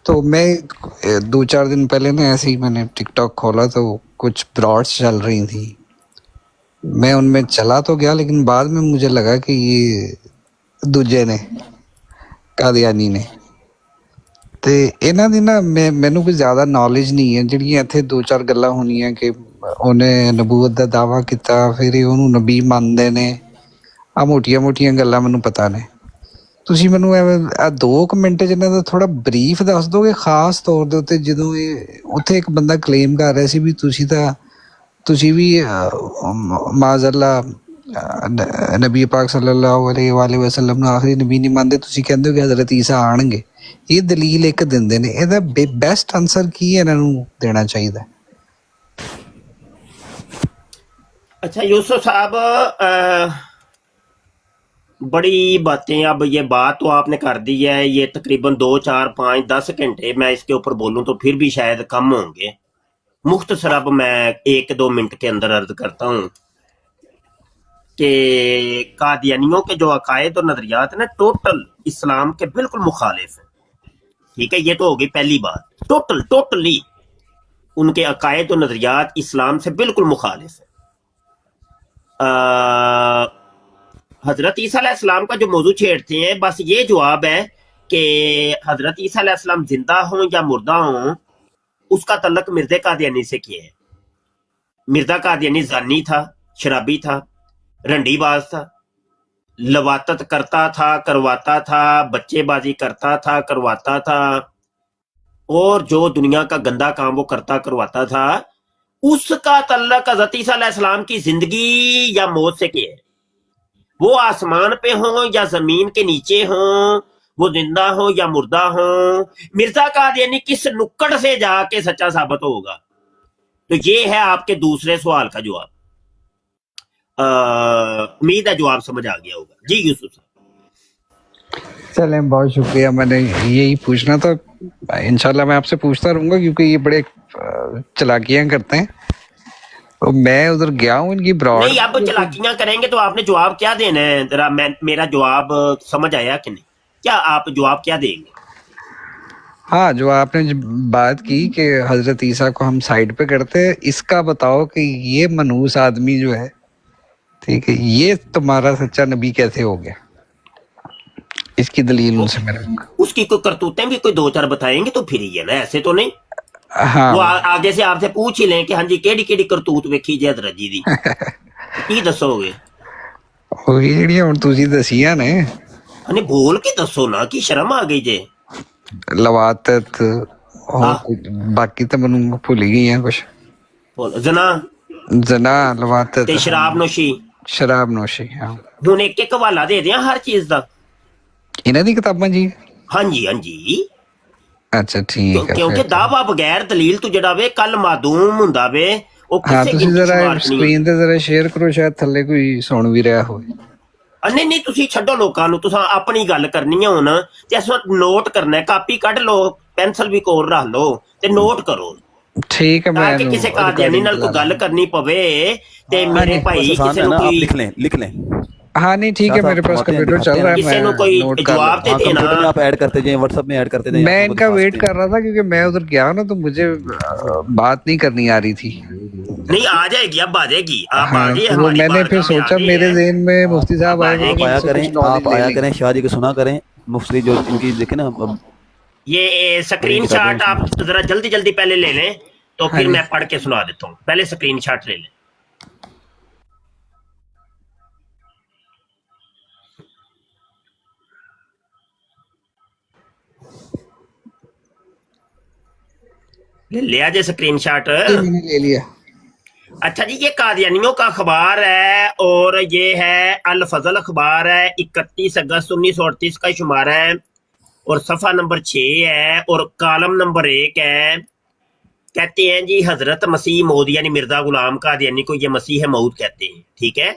G: तो मैं 2-4 दिन पहले ना ऐसे ही मैंने टिकटॉक खोला तो कुछ ब्रॉड्स चल रही थी, मैं उनमें चला तो गया लेकिन बाद में मुझे लगा कि ये दूजे ने ਕਾਦੀਆਨੀ ਨੇ। ਤੇ ਇਹਨਾਂ ਦੀ ਨਾ ਮੈਨੂੰ ਕੋਈ ਜ਼ਿਆਦਾ ਨੌਲੇਜ ਨਹੀਂ ਹੈ। ਜਿਹੜੀਆਂ ਇੱਥੇ 2-4 ਗੱਲਾਂ ਹੋਣੀਆਂ ਕਿ ਉਹਨੇ ਨਬੂਵਤ ਦਾ ਦਾਅਵਾ ਕੀਤਾ, ਫਿਰ ਇਹ ਉਹਨੂੰ ਨਬੀ ਮੰਨਦੇ ਨੇ, ਆ ਮੋਟੀਆਂ ਗੱਲਾਂ ਮੈਨੂੰ ਪਤਾ ਨੇ। ਤੁਸੀਂ ਮੈਨੂੰ ਐਵੇਂ 2 ਮਿੰਟ 'ਚ ਇਹਨਾਂ ਦਾ ਥੋੜਾ ਬਰੀਫ ਦੱਸ ਦੋਗੇ, ਖਾਸ ਤੌਰ ਦੇ ਉੱਤੇ ਜਦੋਂ ਇਹ ਉੱਥੇ ਇੱਕ ਬੰਦਾ ਕਲੇਮ ਕਰ ਰਿਹਾ ਸੀ ਵੀ ਤੁਸੀਂ ਵੀ ਮਾਜ਼ਅੱਲਾ ਨਬੀ ਪਾਕ ਸੱਲੱਲਾਹੁ ਅਲੈਹਿ ਵਸੱਲਮ ਨੂੰ ਆਖਰੀ ਨਬੀ ਨਹੀਂ ਮੰਨਦੇ, ਤੁਸੀਂ ਕਹਿੰਦੇ ਹੋ ਕਿ ਹਜ਼ਰਤ ਈਸਾ ਆਣਗੇ। ਇਹ ਦਲੀਲ ਇੱਕ ਦਿੰਦੇ ਨੇ, ਇਹਦਾ ਬੈਸਟ ਆਨਸਰ ਕੀ ਹੈ ਇਹਨਾਂ ਨੂੰ ਦੇਣਾ ਚਾਹੀਦਾ?
D: अच्छा यूसुफ साहब, बड़ी बातें, अब ये बात तो आपने कर दी है, ये तकरीबन 2, 4, 5, 10 घंटे मैं इसके ऊपर बोलूं तो फिर भी शायद कम होंगे। मुख्तसर अब मैं 1-2 मिनट के अंदर अर्ज करता हूँ कि कादियानियों के जो अकायद और नजरियात है ना, टोटल इस्लाम के बिल्कुल मुखालिफ है। ठीक है, ये तो होगी पहली बात। टोटली उनके अकायद और नजरियात इस्लाम से बिल्कुल मुखालिफ है। हजरत ईसा अलैहिस्सलाम का जो मौजू छेड़ते हैं, बस ये जवाब है कि हजरत ईसा अलैहिस्सलाम जिंदा हों या मुर्दा हों, उसका तल्लक मिर्ज़ा कादियानी से किया है। मिर्ज़ा कादियानी जानी था, शराबी था, रंडी बाज था, लवातत करता था, करवाता था, बच्चेबाजी करता था, करवाता था, और जो दुनिया का गंदा काम वो करता करवाता था, उसका तल्लक हज़रत ईसा अलैहिस्सलाम की जिंदगी या मौत से क्या है? वो आसमान पे हो या जमीन के नीचे हो, वो जिंदा हो या मुर्दा हो, मिर्जा कादियानी किस नुक्कड़ से जाके सच्चा साबित होगा? तो ये है आपके दूसरे सवाल का जवाब। उम्मीद है जवाब समझ आ गया होगा। जी यूसुफ साहब।
G: चलें, बहुत शुक्रिया, मैंने यही पूछना था। इंशाल्लाह मैं आपसे पूछता रहूंगा क्योंकि ये बड़े चालाकियां करते हैं। तो मैं उधर गया हूँ इनकी ब्रॉड।
D: नहीं, अब चालाकियां करेंगे तो आपने जवाब क्या देना है? जरा मेरा जवाब समझ आया कि नहीं? क्या आप जवाब क्या देंगे?
G: हाँ, जो आपने बात की कि हजरत ईसा को हम साइड पे करते हैं, इसका बताओ कि ये मनहूस आदमी जो है, ठीक है, ये तुम्हारा सच्चा नबी कैसे हो गया? इसकी दलील उनसे मेरे
D: उसकी कोई करतूतें भी कोई दो चार बताएंगे तो फिर ही है ना, ऐसे तो नहीं।
G: हाँ
D: वो आगे से आपसे पूछ ही लें कि हाँ जी केड़ी केड़ी करतूत वेखी जे हज़रत जी दी, की दसोगे?
G: ਉਹੀ ਜਿਹੜੀਆਂ ਹੁਣ ਤੁਸੀਂ ਦਸੀਆਂ ਨੇ,
D: अने बोल के दसो ना, की शर्म आ गई जे।
G: ਲਵਾਤਤ
D: हाँ,
G: ਬਾਕੀ ਤਾਂ ਮੈਨੂੰ ਭੁੱਲ ਹੀ ਗਈਆਂ ਕੁਛ।
D: बोल जना
G: ਜ਼ਨਾ, ਲਵਾਤਤ,
D: ते शराब नोशी।
G: ਸ਼ਰਾਬ ਨੋਸ਼ੀ। ਹਾਂ,
D: ਹੁਣ ਇੱਕ ਇੱਕ ਹਵਾਲਾ ਦੇ ਦਿਆਂ ਹਰ ਚੀਜ਼ ਦਾ।
G: ਇਹਨਾਂ ਦੀ ਕਿਤਾਬਾਂ ਜੀ?
D: ਹਾਂਜੀ ਹਾਂਜੀ,
G: ਅੱਛਾ ਠੀਕ ਹੈ
D: ਕਿਉਂਕਿ
G: ਫਿਰ।
D: ਦਾਵਾ ਬਗੈਰ ਦਲੀਲ ਤੋਂ ਜਿਹੜਾ ਵੇ ਕੱਲ ਮਾਦੂਮ ਹੁੰਦਾ ਵੇ, ਉਹ
G: ਹਾਂ,
D: ਕਿਸੇ
G: ਤੁਸੀਂ
D: ਗਿਣਤੀ
G: ਜ਼ਰਾ
D: ਸ਼ਮਾਰ 'ਚ ਨਹੀਂ।
G: ਸਕਰੀਨ ਤੇ ਜ਼ਰਾ ਸ਼ੇਅਰ ਕਰੋ, ਸ਼ਾਇਦ ਥੱਲੇ ਕੋਈ ਸੁਣ ਵੀ ਰਿਹਾ ਹੋਵੇ।
D: ਨਹੀਂ ਨਹੀਂ, ਤੁਸੀਂ ਛੱਡੋ ਲੋਕਾਂ ਨੂੰ, ਤੁਸੀਂ ਆਪਣੀ ਗੱਲ ਕਰਨੀ ਹੈ ਹੁਣ, ਤੇ ਇਸ ਵਕਤ ਨੋਟ ਕਰਨਾ ਹੈ। ਕਾਪੀ ਕੱਢ ਲਓ, ਪੈਨਸਲ ਵੀ ਕੋਲ ਰੱਖ ਲਓ ਤੇ ਨੋਟ ਕਰੋ,
G: ਠੀਕ ਹੈ,
D: ਤਾਂ
G: ਮੈਂ
D: ਕਿ ਕਿਸੇ ਕਾਦੀਆਨੀ ਨਾਲ ਕੋਈ ਗੱਲ ਕਰਨੀ ਪਵੇ ਤੇ ਮੇਰੇ ਭਾਈ
F: आसान
D: ਕਿਸੇ
F: है
D: ਨੂੰ
F: ना, आप
D: ਕੋਈ
F: लिख लें।
G: हाँ नहीं ठीक है,
F: साथ
G: मेरे
F: आप
G: पास
F: फरमाते हैं,
G: कंप्यूटर चल
F: दिखाते
G: रहा है,
F: हैं।
D: ਕਿਸੇ ਨੂੰ
G: मैं
D: ਕੋਈ
G: नोट कर
D: ਜਵਾਬ
G: लूँ।
D: ਤੇ
F: हाँ,
D: ਦੇना।
F: कंप्यूटर में आप ऐड करते जाएं, व्हाट्सएप में ऐड करते जाएं,
G: मैं
F: आपको
G: इनका
F: दिखा
G: वेट
F: सकते हैं।
G: कर रहा था क्योंकि मैं उधर गया ना तो मुझे बात नहीं करनी आ रही थी।
D: नहीं आ जाएगी, अब आ जाएगी, आप
G: हाँ,
D: आ गए
G: तो वो
D: हमारी
G: मैंने फिर
D: बारगाह में आ
G: सोचा
D: गए
G: मेरे
D: हैं।
G: ज़हन में मुफ्ती साहब
D: अब आ
G: आएंगे,
D: जाएगी।
F: आप आया
G: इनसे
F: करें,
G: कुछ knowledge
F: आप
G: ले
F: आया
G: लेंगे।
F: करें, शाह जी को सुना करें, मुफ्ती जो इनकी देखे ना, अब
D: ये स्क्रीन शॉट आप जरा जल्दी जल्दी पहले ले लें, तो
G: हाँ
D: फिर
G: जी।
D: मैं पढ़ के सुना देता हूँ। पहले स्क्रीन शॉट ले लें। ले लिया जे स्क्रीन शॉट?
G: ये मैंने ले लिया।
D: अच्छा जी, ये कादियानियों का अखबार है और ये है अल फजल अखबार है, 31 अगस्त 1938 का शुमार है और सफ़ा नंबर 6 है और कॉलम नंबर 1 है। कहते हैं जी हजरत मसीह मौद यानी मिर्जा गुलाम कादियानी को ये मसीह मौद कहते हैं, ठीक है।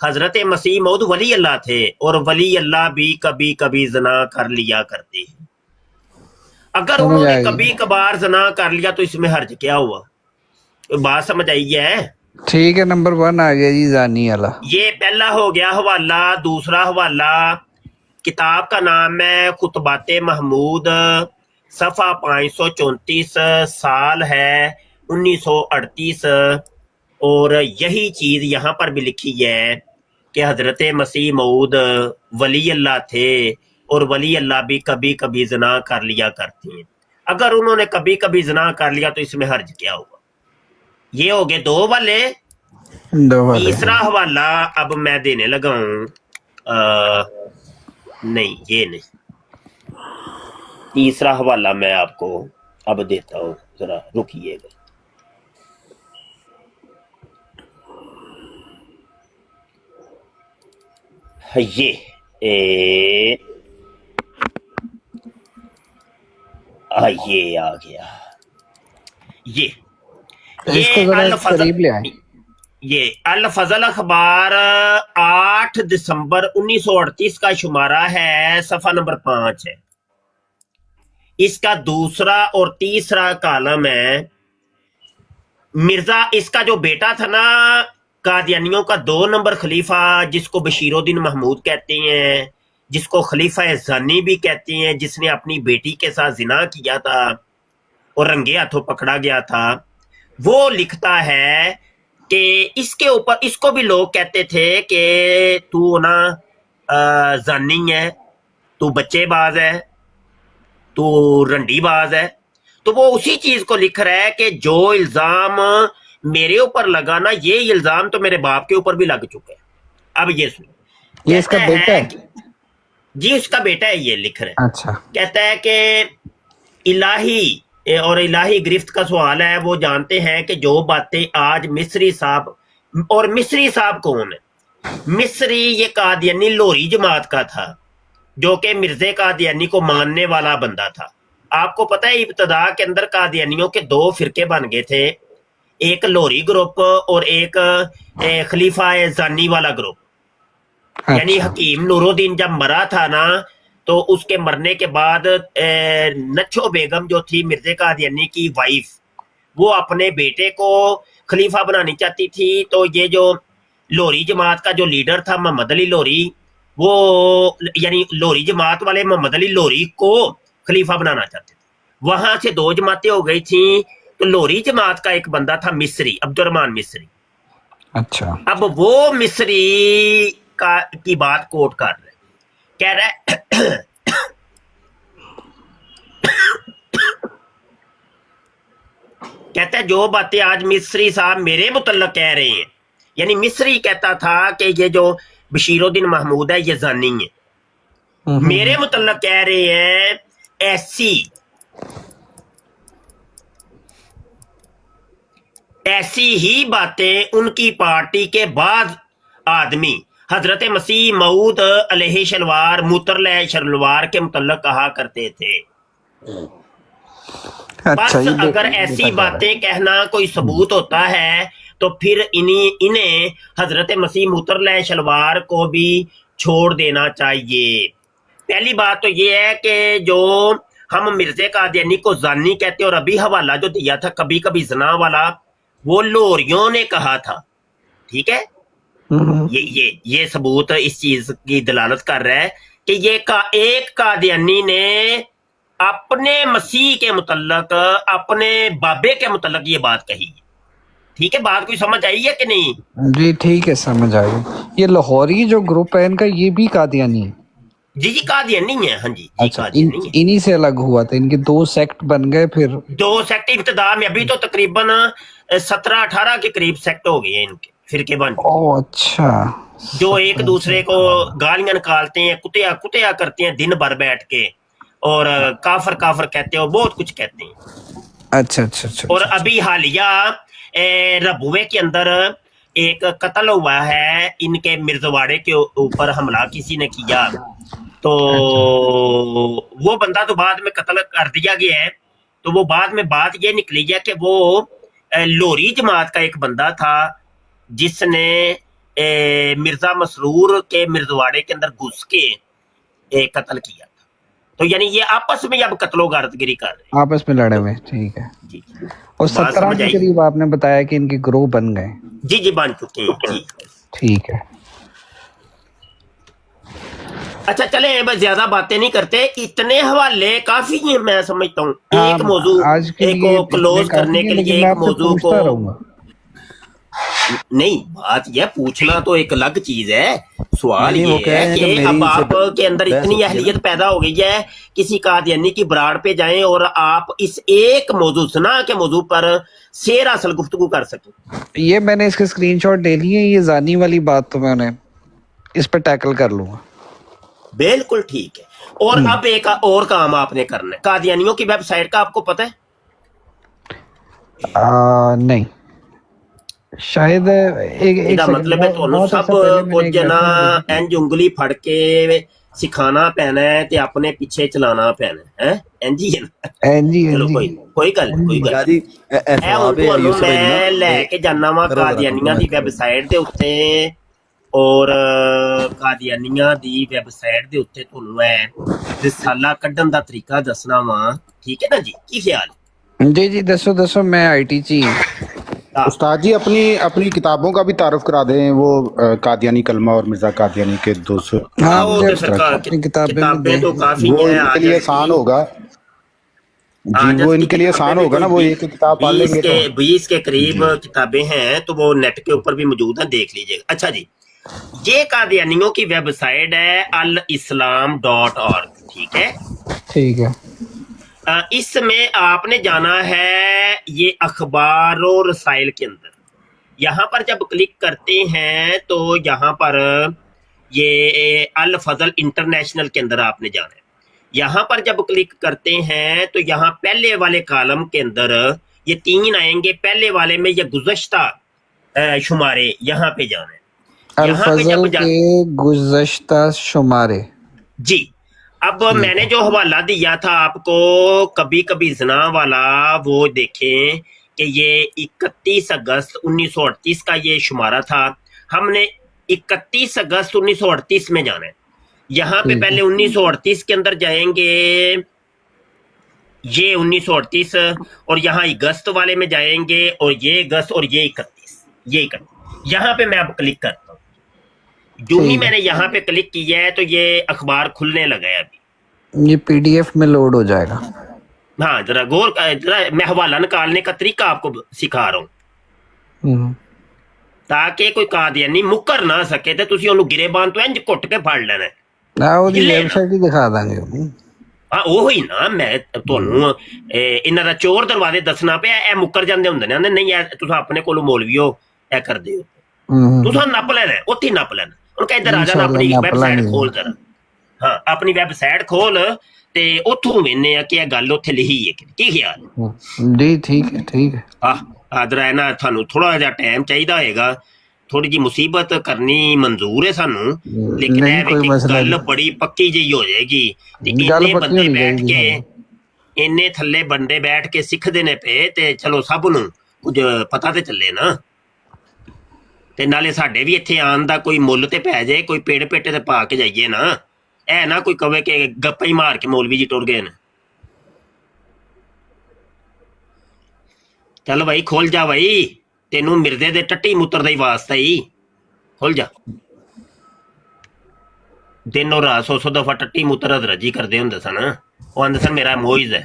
D: हजरत मसीह मौद वली अल्लाह थे और वली अल्लाह भी कभी कभी जना कर लिया करते हैं। अगर
G: समझ
D: उन्होंने
G: आई।
D: कभी कभार जना कर लिया तो इसमें हर्ज क्या हुआ? तो बात समझ आई है?
G: ठीक है, नंबर 1 आ गया जी, जानी वाला।
D: ये पहला हो गया हवाला। दूसरा हवाला, किताब का नाम है खुतबाते महमूद, सफ़ा 534, साल है 1938 और यही चीज़ यहाँ पर भी लिखी है कि हज़रत मसीह मऊद वली अल्लाह थे और वली अल्लाह भी कभी कभी जना कर लिया करते हैं। अगर उन्होंने कभी कभी जना कर लिया तो इसमें हर्ज क्या होगा? ये हो गए 2 वाले।
G: दो वाले।
D: तीसरा हवाला अब मैं देने लगा हूँ, नहीं ये नहीं, तीसरा हवाला मैं आपको अब देता हूँ, जरा रुकिएगा। ये ये आ गया, ये
G: इसको जरा
D: अल फजल,
G: करीब ले आए।
D: ये अल फजल अखबार 8 दिसंबर 1938 का शुमारा है, सफ़ा नंबर 5 है। इसका दूसरा और तीसरा कॉलम है। मिर्जा, इसका जो बेटा था ना कादियानियों का 2 नंबर खलीफा, जिसको बशीरुद्दीन महमूद कहते हैं, जिसको खलीफा जानी भी कहते हैं, जिसने अपनी बेटी के साथ जिना किया था और रंगे हाथों पकड़ा गया था, वो लिखता है कि इसके ऊपर, इसको भी लोग कहते थे कि तू ना जानी है, तू बच्चेबाज है, तू रंडीबाज है। तो वो उसी चीज को लिख रहा है कि जो इल्जाम मेरे ऊपर लगा ना, ये इल्जाम तो मेरे बाप के ऊपर भी लग चुका है। अब ये सुन,
G: ये इसका
D: कहता
G: बेटा
D: है
G: है?
D: जी उसका बेटा है, ये लिख रहे हैं।
G: अच्छा।
D: कहता है कि इलाही और इलाही गिरफ्त का सवाल है, वो जानते हैं कि जो बातें आज मिस्री साहब, और मिस्री साहब कौन है? मिस्री ये कादियानी लोरी जमात का था, जो कि मिर्जे कादियानी को मानने वाला बंदा था। आपको पता है इब्तदा के अंदर कादियानियों के 2 फिरके बन गए थे, एक लोरी ग्रुप और एक खलीफा जानी वाला ग्रुप। यानी
G: अच्छा।
D: हकीम नूरुद्दीन जब मरा था ना, तो उसके मरने के बाद नच्छो बेगम जो थी मिर्जे कादियानी की वाइफ, वो अपने बेटे को खलीफा बनानी चाहती थी। तो ये जो लोरी जमात का जो लीडर था मोहम्मद अली लोरी, वो यानी लोरी जमात वाले मोहम्मद अली लोरी को खलीफा बनाना चाहते थे। वहां से 2 जमातें हो गई थी। तो लोरी जमात का एक बंदा था मिस्री, अब्दुर्रहमान मिस्री।
G: अच्छा।
D: अब वो मिस्री का की बात कोट कर रहे, कह रहा है कहता है जो बातें आज मिस्री साहब मेरे मुतल्लक कह रहे हैं, यानी मिस्री कहता था कि ये जो बशीरुद्दीन महमूद है ये जानी है, मेरे मुतल्लक कह रहे हैं ऐसी ही बातें उनकी पार्टी के बाद आदमी हजरत मसीह मऊद अलैहि शलवार मुतरले शलवार के मुतल्लक कहा करते थे।
G: अच्छा,
D: बस
G: ये
D: अगर ऐसी बातें कहना कोई सबूत होता है तो फिर इन्हें हजरत मसीह मुतरले शलवार को भी छोड़ देना चाहिए। पहली बात तो ये है कि जो हम मिर्जे कादियानी को जानी कहते हैं, और अभी हवाला जो दिया था कभी कभी जना वाला, वो लोरियों ने कहा था, ठीक है। ये सबूत इस चीज की दलालत कर रहा है कि ये एक कादियानी ने अपने मसीह के मुतल्लक, अपने बाबे के मुतल्लक ये बात कही। ठीक है, बात कोई समझ आई है कि नहीं?
G: जी ठीक है, समझ आ गई। ये लाहौरी जो ग्रुप है इनका, ये भी कादियानी है?
D: जी कादियानी है, हाँ जी,
G: अच्छा,
D: कादियानी है।
G: इन्हीं से अलग हुआ था, इनके 2 सेक्ट बन गए फिर?
D: 2 सेक्ट इब्तिदा में, अभी तो तकरीबन 17-18 के करीब सेक्ट हो गए हैं इनके फिरके बन।
G: ओह अच्छा।
D: जो एक दूसरे को गालियां निकालते हैं, कुतिया करते हैं दिन भर बैठ के, और काफर काफर कहते हैं, और बहुत कुछ कहते हैं।
G: अच्छा अच्छा अच्छा।
D: और अभी हालिया रबुए के अंदर एक कत्ल हुआ है, इनके मिर्जवाड़े के ऊपर हमला किसी ने किया, तो वो बंदा तो बाद में कत्ल कर दिया गया है। तो वो बाद में बात ये निकली है कि वो लोरी जमात का एक बंदा था जिसने मिर्जा मसरूर के मिर्जवाड़े के अंदर घुस के कत्ल किया था। तो यानी ये आपस में अब कत्लो गारतगिरी कर रहे हैं,
G: आपस में लड़े हुए, ठीक है
D: जी।
G: और 17 के करीब आपने बताया कि इनके ग्रोह बन गए?
D: जी जी बन चुके हैं जी,
G: ठीक है।
D: अच्छा चले बस ज्यादा बातें नहीं करते, इतने हवाले काफी हैं मैं समझता हूँ एक मौजू
G: आज के
D: एक
G: लिए
D: को क्लोज करने के लिए, एक मौजू को
G: रहूंगा।
D: नहीं, बात यह पूछना तो एक अलग चीज है। सवाल
F: नहीं,
D: ये
F: वो कह रहे
D: है
F: हैं
D: कि
F: कि
D: अब
F: मेरी
D: आप
F: इनसे
D: के अंदर
F: बहस
D: इतनी
F: होती है
D: अहलियत
F: ना।
D: पैदा हो गई है किसी कादियानी की बराड़ पे जाएं और आप इस एक मौजू सुना के मौजू पर शेर असल गुफ्तगू कर सकें।
G: ये मैंने इसके स्क्रीनशॉट ले लिए, ये जानी वाली बात तो मैंने इस पे टैकल कर लूंगा।
D: बिल्कुल ठीक है। और अब एक और काम आपने करना है, कादियानियों की वेबसाइट का आपको पता है?
G: नहीं शायद एक
D: मतलब है ਤੁਹਾਨੂੰ ਸਭ ਕੁਝ ਨਾ ਇੰਜ ਉਂਗਲੀ ਫੜ ਕੇ ਸਿਖਾਣਾ ਪੈਣਾ ਹੈ ਤੇ ਆਪਣੇ ਪਿੱਛੇ ਚਲਾਣਾ ਪੈਣਾ ਹੈ ਇੰਜ ਹੀ ਹੈ
G: जी
D: ਚਲੋ ਕੋਈ ਗੱਲ
F: जी
D: ਇਹ ਹੁਣ ਤੁਹਾਨੂੰ ਮੈਂ ਲੈ ਕੇ ਜਾਣਾ ਵਾ ਕਾਦੀਆਨੀਆਂ ਦੀ ਵੈਬਸਾਈਟ ਦੇ ਉੱਤੇ, ਔਰ ਕਾਦੀਆਨੀਆਂ ਦੀ ਵੈਬਸਾਈਟ ਦੇ ਉੱਤੇ ਤੁਹਾਨੂੰ ਇਹ ਰਿਸਾਲਾ ਕੱਢਣ ਦਾ ਤਰੀਕਾ ਦੱਸਣਾ ਵਾ, ਠੀਕ ਹੈ ਨਾ ਜੀ? ਕੀ ਖਿਆਲ?
G: जी जी दसो मैं आईटी ची।
A: उस्ताद जी अपनी किताबों का भी तारुफ करा दें, वो कादियानी कलमा और मिर्जा कादियानी के 200
G: हाँ,
D: वो
G: मुझे
D: तो सरकार
G: अपनी किताबें
D: किताबें तो काफी
A: वो
D: हैं,
A: इनके लिए आसान होगा जी, वो इनके लिए आसान होगा ना, वो एक किताब पढ़ लेंगे तो
D: 20 के करीब किताबें हैं, तो वो नेट के ऊपर भी मौजूद है, देख लीजिएगा। अच्छा जी, ये कादियानियों की वेबसाइट है alislam.org, ठीक है?
G: ठीक है।
D: इसमें आपने जाना है ये अखबार और रसाइल के अंदर, यहाँ पर जब क्लिक करते हैं तो यहाँ पर ये अल फजल इंटरनेशनल के अंदर आपने जाना है। यहाँ पर जब क्लिक करते हैं तो यहाँ पहले वाले कॉलम के अंदर ये 3 आएंगे। पहले वाले में ये गुज़श्ता शुमारे, यहाँ पे जाना है। यहाँ पे
G: अल-फज़ल के गुज़श्ता शुमारे।
D: जी, अब मैंने जो हवाला दिया था आपको कभी कभी जना वाला, वो देखें कि ये 31 अगस्त 1938 का ये शुमारा था। हमने 31 अगस्त 1938 में जाना है। यहाँ पे पहले 1938 के अंदर जाएंगे, ये 1938, और यहाँ अगस्त वाले में जाएंगे, और ये अगस्त, और ये 31। यहाँ पे मैं अब क्लिक करता हूँ। जो ही मैंने यहाँ पे क्लिक किया है तो ये अखबार खुलने लगा है। अभी
G: ये पीडीएफ में लोड हो जाएगा।
D: हाँ, जरा मैं हवाला निकालने का तरीका आपको सिखा रहा हूँ ताकि कोई कादियानी मुकर ना सके ते तुसी ओनू गिरेबान तो इंज कुट के फड़ लेना है।
G: ਉਹਦੀ ਵੈਬਸਾਈਟ ਹੀ ਦਿਖਾ ਦਾਂਗੇ।
D: हाँ ਉਹੀ ਨਾ, ਮੈਂ ਤੁਹਾਨੂੰ ਇਹਨਾਂ ਦਾ ਚੋਰ ਦਰਵਾਜ਼ੇ ਦੱਸਣਾ ਪਿਆ। ਇਹ ਮੁੱਕਰ ਜਾਂਦੇ ਹੁੰਦੇ ਨੇ, ਨਹੀਂ ਇਹ ਤੁਸੀਂ ਆਪਣੇ ਕੋਲੋਂ ਮੌਲਵੀਓ ਇਹ ਕਰਦੇ ਹੋ, ਤੁਸੀਂ ਨੱਪ ਲੈਣਾ, ਉੱਥੇ ਨੱਪ ਲੈਣਾ। ਹੁਣ ਕਹਿੰਦੇ ਰਾਜਾ ਨਾ ਆਪਣੀ ਵੈਬਸਾਈਟ ਖੋਲ ਜਰਾ। ਹਾਂ, ਆਪਣੀ ਵੈਬਸਾਈਟ ਖੋਲ ਤੇ ਉੱਥੋਂ ਵੇਖਨੇ ਆ ਕਿ ਇਹ ਗੱਲ ਉੱਥੇ ਲਿਖੀ ਹੈ ਕੀ ਖਿਆਲ।
G: ਜੀ ਠੀਕ ਹੈ, ਠੀਕ ਹੈ।
D: ਆਦਰਾ ਹੈ ਨਾ, ਤੁਹਾਨੂੰ ਥੋੜਾ ਜਿਹਾ ਟਾਈਮ ਚਾਹੀਦਾ ਹੋਏਗਾ, थोड़ी जी मुसीबत करनी मंजूर है सानू, लेकिन गल बड़ी पक्की जी हो जाएगी। इन्ने बंदे बैठ के, इन्ने थल्ले बंदे बैठ के सिखदे ने पे, ते चलो सब नू कुछ पता ते चले ना, ते नाले साडे भी इत्थे आन दा कोई मुल ते पै जाए, कोई पेड़ पेटे ते पा के जाइए ना। ऐ ना कोई कवे के गप्पा ही मार के मौलवी जी टुर गए न। चल भाई खोल जा भाई, तेनू मिर्दे दे टट्टी मुत्र दा ही वास्ता ही, खुल जा। दिन और रात 100 दफा टट्टी मुत्र रजी करदे हुंदे सन। ओह आंदे सन मेरा मोइज है,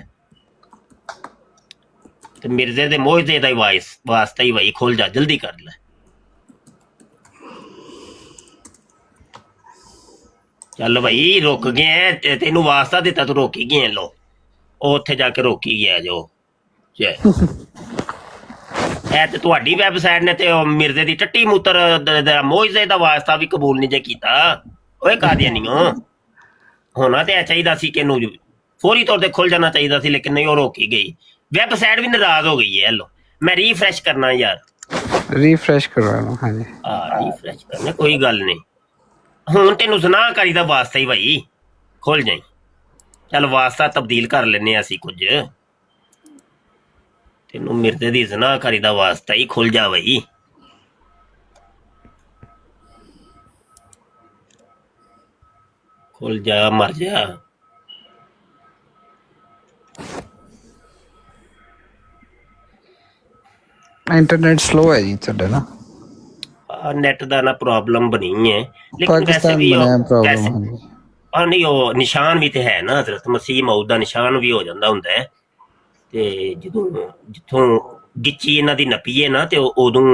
D: ते मिर्जे दे मोइजे दा ही वास्ता ही भाई, खोल जा, जल्दी कर ले। चल भाई रुक गए हैं, तेनू वास्ता दिता तू रोकी गए। लो उत्थे जाके रोकी गया जो ਤੇ ਤੁਹਾਡੀ ਵੈਬਸਾਈਟ ਨੇ ਤੇ ਮਿਰਜ਼ੇ ਦੀ ਟੱਟੀ ਮੂਤਰ ਦਾ ਮੋਇਜ਼ੇ ਦਾ ਵਾਸਤਾ ਵੀ ਕਬੂਲ ਨਹੀਂ ਜੇ ਕੀਤਾ। ਓਏ ਕਾਦੀਆਨੀਓ, ਹੋਣਾ ਤੇ ਚਾਹੀਦਾ ਸੀ ਕਿ ਇਹਨੂੰ ਫੌਰੀ ਤੌਰ ਤੇ ਖੁੱਲ ਜਾਣਾ ਚਾਹੀਦਾ ਸੀ, ਲੇਕਿਨ ਨਹੀਂ, ਉਹ ਰੋਕੀ ਗਈ। ਵੈਬਸਾਈਟ ਵੀ ਨਾਰਾਜ਼ ਹੋ ਗਈ ਹੈ। ਲੋ ਮੈਂ ਰੀਫਰੈਸ਼ ਕਰਨਾ ਯਾਰ,
G: ਰੀਫਰੈਸ਼ ਕਰਵਾਣਾ। ਹਾਂਜੀ
D: ਰੀਫਰੈਸ਼ ਕਰਨਾ, ਕੋਈ ਗੱਲ ਨਹੀਂ। ਹੁਣ ਤੈਨੂੰ ਜ਼ਨਾਕਾਰੀ ਦਾ ਵਾਸਤਾ ਹੀ ਭਾਈ, ਖੁੱਲ ਜਾਈ। ਚੱਲ ਵਾਸਤਾ ਤਬਦੀਲ ਕਰ ਲੈਨੇ ਅਸੀਂ ਕੁਝ, तेनू मिर्जे दी ज़नाकारी दा वास्ता ही, खुल जा भाई। खुल जा, मर जा।
G: इंटरनेट स्लो है जी ਤੁਹਾਡਾ ਨਾ।
D: नेट दा ना प्रॉब्लम बनी है, लेकिन वैसे भी नहीं, वो निशान भी तो है ना, हज़रत मसीह मौद दा निशान भी हो जाता हुंदा है। ਤੇ ਜਦੋਂ ਜਿੱਥੋਂ ਗਿੱਚੀ ਇਹਨਾਂ ਦੀ ਨੱਪੀਏ ਨਾ, ਤੇ ਉਦੋਂ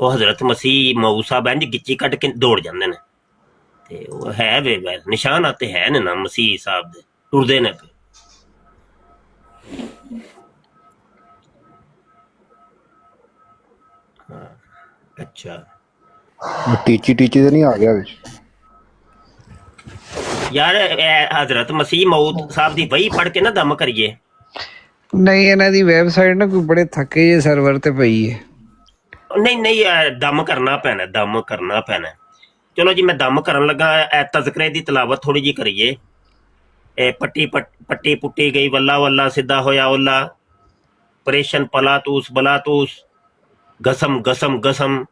D: ਉਹ ਹਜ਼ਰਤ ਮਸੀਹ ਮਊਦ ਸਾਹਿਬ ਇੰਝ ਗਿੱਚੀ ਕੱਢ ਕੇ ਦੌੜ ਜਾਂਦੇ ਨੇ। ਤੇ ਉਹ ਹੈ ਵੇ ਨਿਸ਼ਾਨ ਤੇ ਹੈ ਨੇ ਨਾ ਮਸੀਹ ਸਾਹਿਬ ਦੇ, ਟੁਰਦੇ ਨੇ ਪਏ। ਅੱਛਾ,
A: ਟੀਚੀ ਤੇ ਨਹੀਂ ਆ ਗਿਆ ਵਿੱਚ
D: ਯਾਰ। ਹਜ਼ਰਤ ਮਸੀਹ ਮਊਦ ਸਾਹਿਬ ਦੀ ਵਹੀ ਪੜ੍ਹ ਕੇ ਨਾ ਦਮ ਕਰੀਏ।
G: ਨਹੀਂ, ਇਹਨਾਂ ਦੀ ਵੈਬਸਾਈਟ ਨਾ ਕੋਈ ਬੜੇ ਥੱਕੇ ਜਿਹੇ ਸਰਵਰ ਤੇ ਪਈ ਹੈ।
D: ਨਹੀਂ ਦਮ ਕਰਨਾ ਪੈਣਾ, ਦਮ ਕਰਨਾ ਪੈਣਾ। ਚਲੋ ਜੀ, ਮੈਂ ਦਮ ਕਰਨ ਲੱਗਾ। ਤਜ਼ਕਰੇ ਦੀ ਤਲਾਵਤ ਥੋੜੀ ਜੀ ਕਰੀਏ। ਪੱਟੀ ਪੁੱਟੀ ਗਈ, ਵੱਲਾ ਵੱਲਾ ਸਿੱਧਾ ਹੋਇਆ ਓਲਾ, ਪਰੇਸ਼ਨ ਪਲਾਤੂਸ ਬਲਾਤੂਸ, ਗਸਮ ਗਸਮ ਗਸਮ,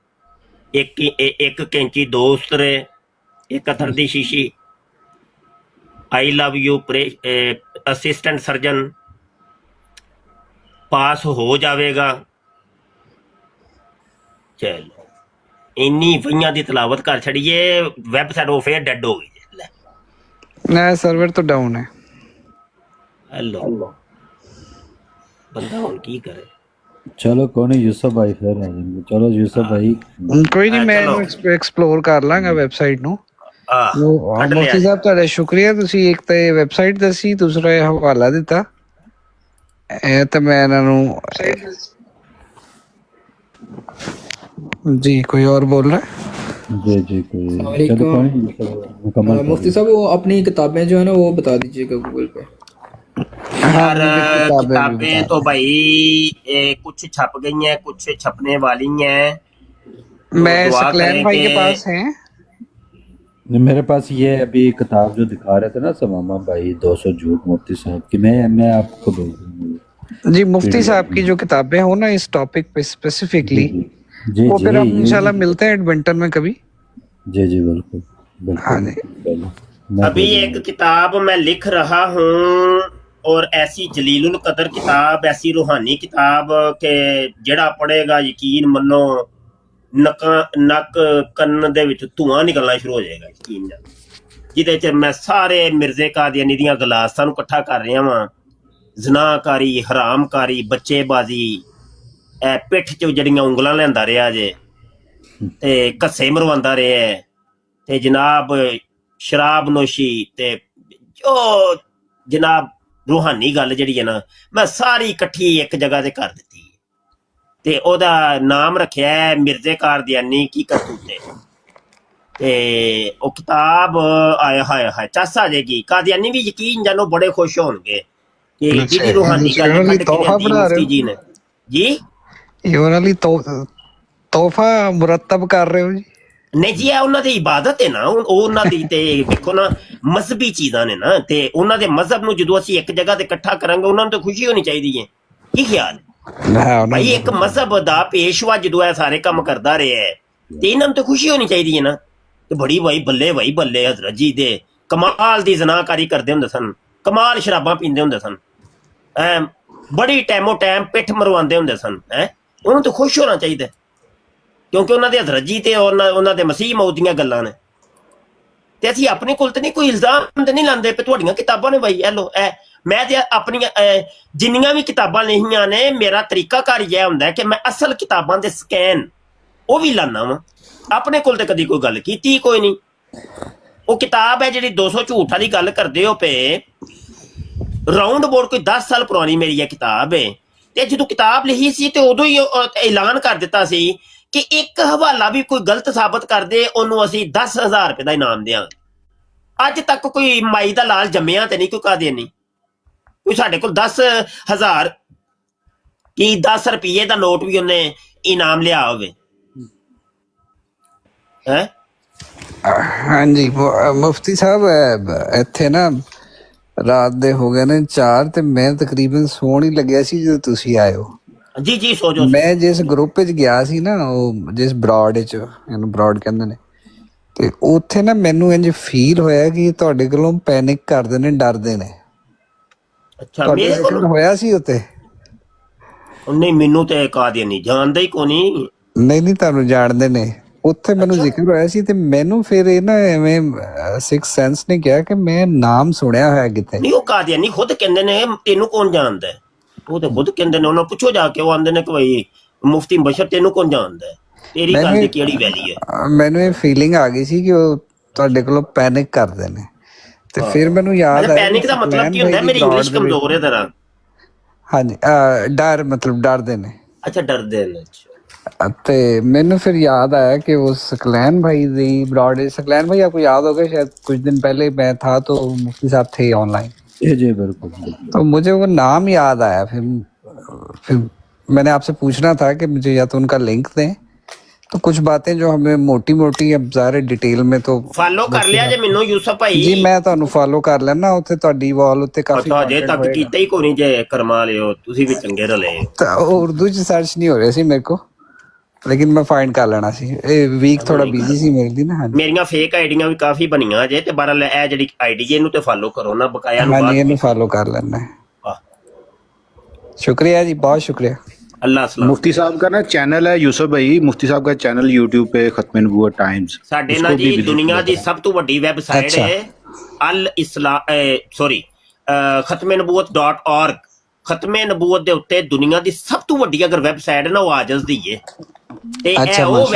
D: ਇੱਕ ਕੈਂਚੀ ਦੋ ਉਸਤਰੇ, ਇੱਕ ਅਥਰ ਦੀ ਸ਼ੀਸ਼ੀ, ਆਈ ਲਵ ਯੂ ਅਸਿਸਟੈਂਟ ਸਰਜਨ, पास हो जाएगा। चलो इन्नी वहियां दी तलावत कर छड़िए, वैबसाइट वो फिर डेड हो गई।
G: ना सर्वर तो डाउन है।
D: हेलो बंदा हुन की करे।
B: चलो कोई नहीं, यूसुफ भाई फिर आ जाएंगे। चलो यूसुफ भाई
G: कोई नहीं, मैं एक्सप्लोर कर लांगा ਵੈਬਸਾਈਟ ਨੂੰ। ਮੁਫਤੀ ਸਾਹਿਬ ਤੁਹਾਡਾ ਸ਼ੁਕਰੀਆ, ਤੁਸੀਂ ਇੱਕ ਤਾਂ ਇਹ ਵੈਬਸਾਈਟ ਦੱਸੀ, ਦੂਸਰਾ ਇਹ ਹਵਾਲਾ ਦਿੱਤਾ। ਇਹ ਤਾਂ ਮੈਂ ਇਹਨਾਂ ਨੂੰ जी कोई और बोल रहा है?
B: जी जी कोई चलो
H: वालेकुम।
B: कोई नहीं, मुकम्मल
H: मुफ्ती साहब वो अपनी किताबें जो है ना वो बता दीजिएगा गूगल पे।
G: हाँ
D: यार
G: मुझे किताबें भी
D: किताबें
G: बता
D: तो भाई कुछ छप गई हैं, कुछ छपने वाली हैं, तो
G: मैं
D: दुआ
G: सकलैन
D: करें
G: भाई
D: कि
G: के पास हैं।
B: नहीं, मेरे पास ये अभी किताब जो दिखा रहे थे ना समामा भाई 200 झूठ मुफ्ती साहब की, मैं आपको भेज दूंगा
G: जी मुफ्ती
B: PDF
G: साहब की
B: में।
G: जो किताबें हो ना इस टॉपिक पे
B: जी
G: स्पेसिफिकली,
B: जी जी
G: वो
B: जी
G: फिर हम
B: ये
G: इंशाल्लाह मिलते हैं एडवेंटर में कभी।
B: जी जी बिल्कुल
G: हाँ
B: बिल्कुल
G: जी
B: चलो मैं
D: अभी एक
B: भेजूंगा।
D: किताब मैं लिख रहा हूँ, और ऐसी जलीलुल कदर किताब, ऐसी रूहानी किताब के जेड़ा पढ़ेगा यकीन मनो नक ਕੰਨ ਦੇ ਵਿੱਚ ਧੂਆਂ ਨਿਕਲਣਾ ਸ਼ੁਰੂ ਹੋ ਜਾਏਗਾ, ਯਕੀਨ ਜਾनो, ਜਿਹਦੇ ਚ ਮੈਂ ਸਾਰੇ ਮਿਰਜ਼ੇ ਕਾਦੀਆਨੀ ਦੀਆਂ ਗਲਾਸਾਂ ਨੂੰ ਇਕੱਠਾ ਕਰ ਰਿਹਾ ਵਾਂ, ਜ਼ਨਾਕਾਰੀ, ਹਰਾਮਕਾਰੀ, ਬੱਚੇਬਾਜ਼ੀ, ਪਿੱਠ ਚ ਜਿਹੜੀਆਂ ਉਂਗਲਾਂ ਲੈਂਦਾ ਰਿਹਾ ਜੇ, ਤੇ ਘੱਸੇ ਮਰਵਾਉਂਦਾ ਰਿਹਾ ਹੈ, ਤੇ ਜਨਾਬ ਸ਼ਰਾਬ ਨੋਸ਼ੀ, ਤੇ ਜੋ ਜਨਾਬ रूहानी गल जी है ना, मैं सारी इकट्ठी एक जगह से कर दी, ते ओदा नाम रखिया है मिर्जे कादियानी की करतूते। ते ओ किताब आया हाय हाय चस आ जाएगी, कादियानी भी यकीन जानो बड़े खुश होंगे कि
G: अच्छा
D: जी रूहानी
G: ये
D: गल
G: वाली
D: कट के
G: तोहफा
D: लियांदी
G: बना रहे
D: मुफ्ती
G: हो?
D: जी ने जी।
G: ये वाली तोहफा मुरतब कर रहे हो जी?
D: नहीं जी, उन्होंने ਦੀ ਇਬਾਦਤ ਹੈ ਨਾ, ਉਹ ਉਹਨਾਂ ਦੀ ਤੇ ਦੇਖੋ ਨਾ ਮਜ਼ਹਬੀ ਚੀਜ਼ਾਂ ਨੇ ਨਾ, ਤੇ ਉਹਨਾਂ ਦੇ ਮਜ਼ਹਬ ਨੂੰ ਜਦੋਂ ਅਸੀਂ ਇੱਕ ਜਗ੍ਹਾ ਤੇ ਇਕੱਠਾ ਕਰਾਂਗੇ ਉਹਨਾਂ ਨੂੰ ਤਾਂ ਖੁਸ਼ੀ ਹੋਣੀ ਚਾਹੀਦੀ ਹੈ। ਕੀ ਖਿਆਲ ਹੈ
G: हाँ
D: ਭਾਈ?
G: नहीं
D: ਇੱਕ ਮਜ਼ਹਬ ਦਾ ਪੇਸ਼ਵਾ ਜਦੋਂ ਇਹ ਸਾਰੇ ਕੰਮ ਕਰਦਾ ਰਿਹਾ ਹੈ ਤੇ ਇਹਨਾਂ ਨੂੰ ਤਾਂ ਖੁਸ਼ੀ ਹੋਣੀ ਚਾਹੀਦੀ ਹੈ ਨਾ, ਤੇ ਬੜੀ ਭਾਈ ਬੱਲੇ ਹਜ਼ਰਤ ਜੀ ਦੇ ਕਮਾਲ ਦੀ ਜ਼ਨਾਕਾਰੀ ਕਰਦੇ ਹੁੰਦੇ ਸਨ, ਕਮਾਲ ਸ਼ਰਾਬਾਂ ਪੀਂਦੇ ਹੁੰਦੇ ਸਨ, ਬੜੀ ਟਾਈਮੋ ਟਾਈਮ ਪਿੱਠ ਮਰਵਾਉਂਦੇ ਹੁੰਦੇ ਸਨ, ਉਹਨੂੰ ਤਾਂ ਖੁਸ਼ ਹੋਣਾ ਚਾਹੀਦਾ, ਕਿਉਂਕਿ ਉਹਨਾਂ ਦੇ ਹਜ਼ਰਤ ਜੀ ਤੇ ਉਹਨਾਂ ਦੇ ਮਸੀਹ ਮੌਤ ਦੀਆਂ ਗੱਲਾਂ ਨੇ, ਤੇ ਅਸੀਂ ਆਪਣੇ ਕੋਲ ਤੇ ਨਹੀਂ ਕੋਈ ਇਲਜ਼ਾਮ ਤੇ ਨਹੀਂ ਲਾਉਂਦੇ ਪਏ ਤੁਹਾਡੀਆਂ ਕਿਤਾਬਾਂ ਨੇ ਭਾਈ। ਲੋ ਮੈਂ ਤੇ ਆਪਣੀਆਂ ਜਿੰਨੀਆਂ ਵੀ ਕਿਤਾਬਾਂ ਲਿਖੀਆਂ ਨੇ, ਮੇਰਾ ਤਰੀਕਾ ਘਰ ਇਹ ਹੁੰਦਾ ਕਿ ਮੈਂ ਅਸਲ ਕਿਤਾਬਾਂ ਦੇ ਸਕੈਨ ਉਹ ਵੀ ਲਾਨਾ ਵਾ, ਆਪਣੇ ਕੋਲ ਤੇ ਕਦੀ ਕੋਈ ਗੱਲ ਕੀਤੀ ਕੋਈ ਨਹੀਂ। ਉਹ ਕਿਤਾਬ ਹੈ ਜਿਹੜੀ 200 ਝੂਠ ਵਾਲੀ ਗੱਲ ਕਰਦੇ ਹੋ ਪਏ, ਰਾਉਂਡ ਅਬਾਊਟ ਕੋਈ 10 ਸਾਲ ਪੁਰਾਣੀ ਮੇਰੀ ਇਹ ਕਿਤਾਬ ਹੈ, ਤੇ ਜਦੋਂ ਕਿਤਾਬ ਲਿਖੀ ਸੀ ਤੇ ਉਦੋਂ ਹੀ ਐਲਾਨ ਕਰ ਦਿੱਤਾ ਸੀ ਕਿ ਇੱਕ ਹਵਾਲਾ ਵੀ ਕੋਈ ਗਲਤ ਸਾਬਤ ਕਰਦੇ ਉਹਨੂੰ ਅਸੀਂ 10,000 ਰੁਪਏ ਦਾ ਇਨਾਮ ਦਿਆਂਗੇ। ਅੱਜ ਤੱਕ ਕੋਈ ਮਾਈ ਦਾ ਲਾਲ ਜੰਮਿਆ ਤੇ ਨਹੀਂ ਕੋਈ ਕਾਦੀਆਨੀ, ਕੋਈ ਸਾਡੇ ਕੋਲ 10,000 ਕੀ 10 ਰੁਪਏ ਦਾ ਨੋਟ ਵੀ ਉਹਨੇ ਇਨਾਮ ਲਿਆ ਹੋਵੇ ਹੈ।
G: हाँ जी मुफ्ती साहब ਇੱਥੇ ਨਾ ਰਾਤ ਦੇ ਹੋ ਗਏ ਨੇ 4 ਤੇ ਮੈਂ ਤਕਰੀਬਨ ਸੌਣ ਹੀ ਲੱਗਿਆ ਸੀ ਜਦੋਂ ਤੁਸੀਂ ਆਏ ਹੋ।
D: ਜੀ ਜੀ ਸੋ ਜੋ।
G: ਮੈਂ ਜਿਸ ਗਰੁੱਪ ਵਿੱਚ ਗਿਆ ਸੀ ਨਾ, ਉਹ ਜਿਸ ਬਰਾਡ ਵਿੱਚ, ਇਹਨੂੰ ਬਰਾਡ ਕਹਿੰਦੇ ਨੇ, ਤੇ ਉੱਥੇ ਨਾ ਮੈਨੂੰ ਇੰਜ ਫੀਲ ਹੋਇਆ ਕਿ ਤੁਹਾਡੇ ਕੋਲੋਂ ਪੈਨਿਕ ਕਰਦੇ ਨੇ, ਡਰਦੇ ਨੇ।
D: ਅੱਛਾ
G: ਤੁਹਾਡੇ
D: ਮੇਰੇ
G: ਜ਼ਿਕਰ
D: ਕੋਲ
G: ਹੋਇਆ ਸੀ ਉੱਤੇ?
D: ਨਹੀਂ, ਮੈਨੂੰ ਤੇ ਕਾਦੀਆਨੀ ਜਾਣਦਾ ਹੀ ਕੋਈ ਨਹੀਂ।
G: ਨਹੀਂ ਤੁਹਾਨੂੰ ਜਾਣਦੇ ਨੇ। ਉੱਥੇ ਮੈਨੂੰ ਜ਼ਿਕਰ ਹੋਇਆ ਸੀ ਤੇ ਮੈਨੂੰ ਫਿਰ ਇਹ ਨਾ ਐਵੇਂ ਸਿਕਸ ਸੈਂਸ ਨੇ ਕਿਹਾ ਕਿ ਮੈਂ ਨਾਮ ਸੁਣਿਆ ਹੋਇਆ ਕਿਤੇ।
D: ਨਹੀਂ, ਉਹ ਕਾਦੀਆਨੀ ਖੁਦ ਕਹਿੰਦੇ ਨੇ ਤੈਨੂੰ ਕੌਣ ਜਾਣਦਾ, ਉਹ ਤੇ ਖੁਦ ਕਹਿੰਦੇ ਨੇ, ਉਹਨਾਂ ਪੁੱਛੋ ਜਾ ਕੇ, ਉਹ ਆਂਦੇ ਨੇ ਕਿ ਭਾਈ ਮੁਫਤੀ ਬਸ਼ਰ ਤੈਨੂੰ ਕੌਣ ਜਾਣਦਾ, ਤੇਰੀ ਗੱਲ ਦੀ ਕਿਹੜੀ ਵੈਲੀ ਹੈ।
G: ਮੈਨੂੰ ਇਹ ਫੀਲਿੰਗ ਆ ਗਈ ਸੀ ਕਿ ਉਹ ਤੁਹਾਡੇ ਕੋਲੋਂ ਪੈਨਿਕ ਕਰਦੇ ਨੇ, ਤੇ ਫਿਰ ਮੈਨੂੰ ਯਾਦ ਆਇਆ
D: ਪੈਨਿਕ ਦਾ ਮਤਲਬ ਕੀ ਹੁੰਦਾ? ਮੇਰੀ ਇੰਗਲਿਸ਼ ਕਮਜ਼ੋਰ ਹੈ ਜ਼ਰਾ।
G: ਹਾਂਜੀ ਡਰ, ਮਤਲਬ ਡਰਦੇ ਨੇ।
D: ਅੱਛਾ ਡਰਦੇ ਨੇ।
G: ਤੇ ਮੈਨੂੰ ਫਿਰ याद आया कि वो सकलैन भाई दी ब्रॉड, सकलैन भाई आपको याद होगा शायद कुछ दिन पहले मैं था तो मुफ्ती साहब थे ऑनलाइन।
B: जी जी बिल्कुल बिल्कुल।
G: तो मुझे वो नाम याद आया, फिर मैंने आपसे पूछना था कि मुझे या तो उनका लिंक दें, तो कुछ बातें जो हमें मोटी मोटी अब ज़ाहिर डिटेल में तो
D: ਫਾਲੋ ਕਰ ਲਿਆ ਜੇ ਮੈਨੂੰ ਯੂਸਫ ਭਾਈ।
G: जी मैं ਤੁਹਾਨੂੰ ਫਾਲੋ ਕਰ ਲੈਣਾ, ਉੱਥੇ ਤੁਹਾਡੀ ਵਾਲ ਉੱਤੇ ਕਾਫੀ
D: ਅੱਛਾ ਜੇ ਤੱਕ ਕੀਤਾ ਹੀ ਕੋਈ ਨਹੀਂ, ਜੇ ਕਰਮਾ ਲਿਓ ਤੁਸੀਂ ਵੀ ਚੰਗੇ ਰਲੇ।
G: ਤਾਂ ਉਹ ਉਰਦੂ ਚ ਸਰਚ ਨਹੀਂ ਹੋ ਰਿਹਾ ਸੀ ਮੇਰੇ ਕੋ, ਲੇਕਿਨ ਮੈਂ ਫਾਈਂਡ ਕਰ ਲੈਣਾ ਸੀ। ਇਹ ਵੀਕ ਥੋੜਾ ਬਿਜ਼ੀ ਸੀ ਮੇਰੇ ਦੀ ਨਾ। ਹਾਂਜੀ
D: ਮੇਰੀਆਂ ਫੇਕ ਆਈਡੀਆਂ ਵੀ ਕਾਫੀ ਬਣੀਆਂ ਜੇ, ਤੇ ਬਾਰਾ ਇਹ ਜਿਹੜੀ ਆਈਡੀ ਇਹਨੂੰ ਤੇ ਫਾਲੋ ਕਰੋ ਨਾ, ਬਕਾਇਆ ਨੂੰ
G: ਹਾਂਜੀ
D: ਬਾਅਦ।
G: ਇਹਨੂੰ ਫਾਲੋ ਕਰ ਲੈਣਾ ਹੈ।
D: ਵਾਹ,
G: शुक्रिया जी, बहुत शुक्रिया।
D: ਅੱਲਾ ਸਲਾਮ।
A: मुफ्ती साहब का ना चैनल है यूसुफ भाई, मुफ्ती साहब का चैनल यूट्यूब पे खत्म नबूवत टाइम्स,
D: ਸਾਡੇ ਨਾਲ ਜੀ ਦੁਨੀਆ ਦੀ ਸਭ ਤੋਂ ਵੱਡੀ ਵੈਬਸਾਈਟ
G: ਅੱਛਾ।
D: ਹੈ ਅਲ ਇਸਲਾਮ ਸੌਰੀ ਖਤਮੇਨਬੂਵਤ.org। ਖਤਮੇ ਨਬੂਵਤ ਦੇ ਉੱਤੇ ਦੁਨੀਆ ਦੀ ਸਭ ਤੋਂ ਵੱਡੀ ਅਗਰ ਵੈਬਸਾਈਟ ਹੈ ਨਾ, ਉਹ ਆਜਜ਼ ਦੀ ਹੈ। ਤੇ ਇਹ
G: ਅੱਛਾ,
D: ਉਹ
G: ਮਾਸ਼ਾਅੱਲਾ।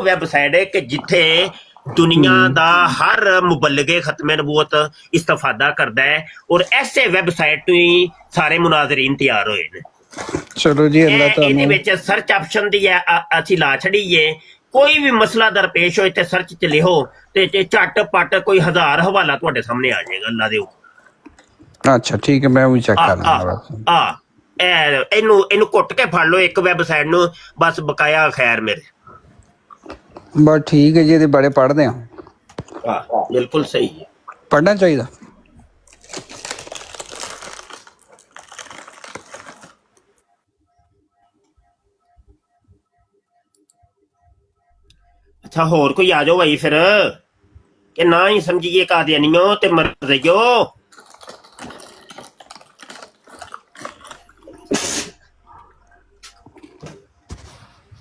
D: ਵੈਬਸਾਈਟ ਹੈ ਕਿ ਜਿੱਥੇ ਦੁਨੀਆ ਦਾ ਹਰ ਮੁਬਲਗੇ ਖਤਮੇ ਨਬੂਵਤ ਇਸਤਫਾਦਾ ਕਰਦਾ ਹੈ, ਔਰ ਐਸੇ ਵੈਬਸਾਈਟ ਤੋਂ ਹੀ ਸਾਰੇ ਮੁਨਾਜ਼ਰੀਨ ਤਿਆਰ ਹੋਏ ਨੇ।
G: चलो जी, अल्लाह तो
D: ਇਹਦੇ
G: हमें
D: ਵਿੱਚ ਸਰਚ ਆਪਸ਼ਨ ਦੀ ਹੈ ਅਸੀਂ ਲਾ ਛੜੀਏ ਕੋਈ ਵੀ ਮਸਲਾ ਦਰਪੇਸ਼ ਹੋਏ ਤੇ ਸਰਚ ਚ ਲਿਖੋ ਤੇ ਝੱਟ ਪੱਟ ਕੋਈ 1000 ਹਵਾਲਾ ਤੁਹਾਡੇ ਸਾਹਮਣੇ ਆ ਜਾਏਗਾ ਅੱਲਾ ਦੇ
G: अच्छा ठीक है, मैं वही चेक
D: ਆ
G: कर
D: ਆ
G: लूँगा।
D: ਆ ਇਹਨੂੰ ਘੁੱਟ ਕੇ ਫੜ ਲਓ ਇੱਕ ਵੈਬਸਾਈਟ ਨੂੰ ਬਸ ਬਕਾਇਆ ਖੈਰ ਮੇਰੇ
G: बस ठीक है जी, ये बड़े पढ़ दें,
D: ਆ ਬਿਲਕੁਲ ਸਹੀ ਹੈ
G: पढ़ना चाहिए।
D: ਅੱਛਾ ਹੋਰ ਕੋਈ ਆ ਜਾਓ ਭਾਈ ਫਿਰ ਕਿ ਨਾ ਹੀ ਸਮਝੀਏ ਕਾਦੀਆਨੀਓ ਤੇ ਮਰ ਜਾਓ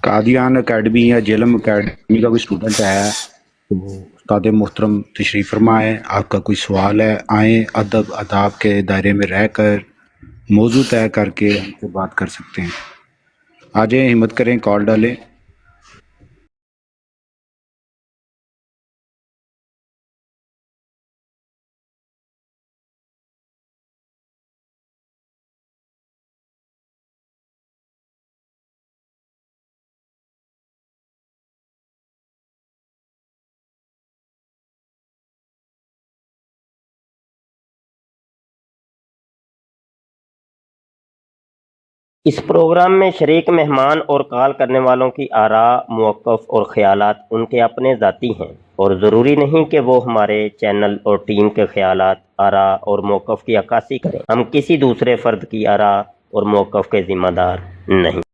A: कादियान अकेडमी या जेलम अकेडमी का कोई स्टूडेंट है तो वो उस्ताद मोहतरम तशरीफ़ फरमा है। आपका कोई सवाल है, आए अदब अदाब के दायरे में रहकर मौजू तय करके हमसे बात कर सकते हैं। आ जाएं, हिम्मत करें, कॉल डालें।
D: इस प्रोग्राम में शरीक मेहमान और कॉल करने वालों की आरा, मौक़िफ़ और ख़यालात उनके अपने ज़ाती हैं और ज़रूरी नहीं कि वो हमारे चैनल और टीम के ख़यालात, आरा और मौक़िफ़ की अक्कासी करें। हम किसी दूसरे फ़र्द की आरा और मौक़िफ़ के ज़िम्मेदार नहीं।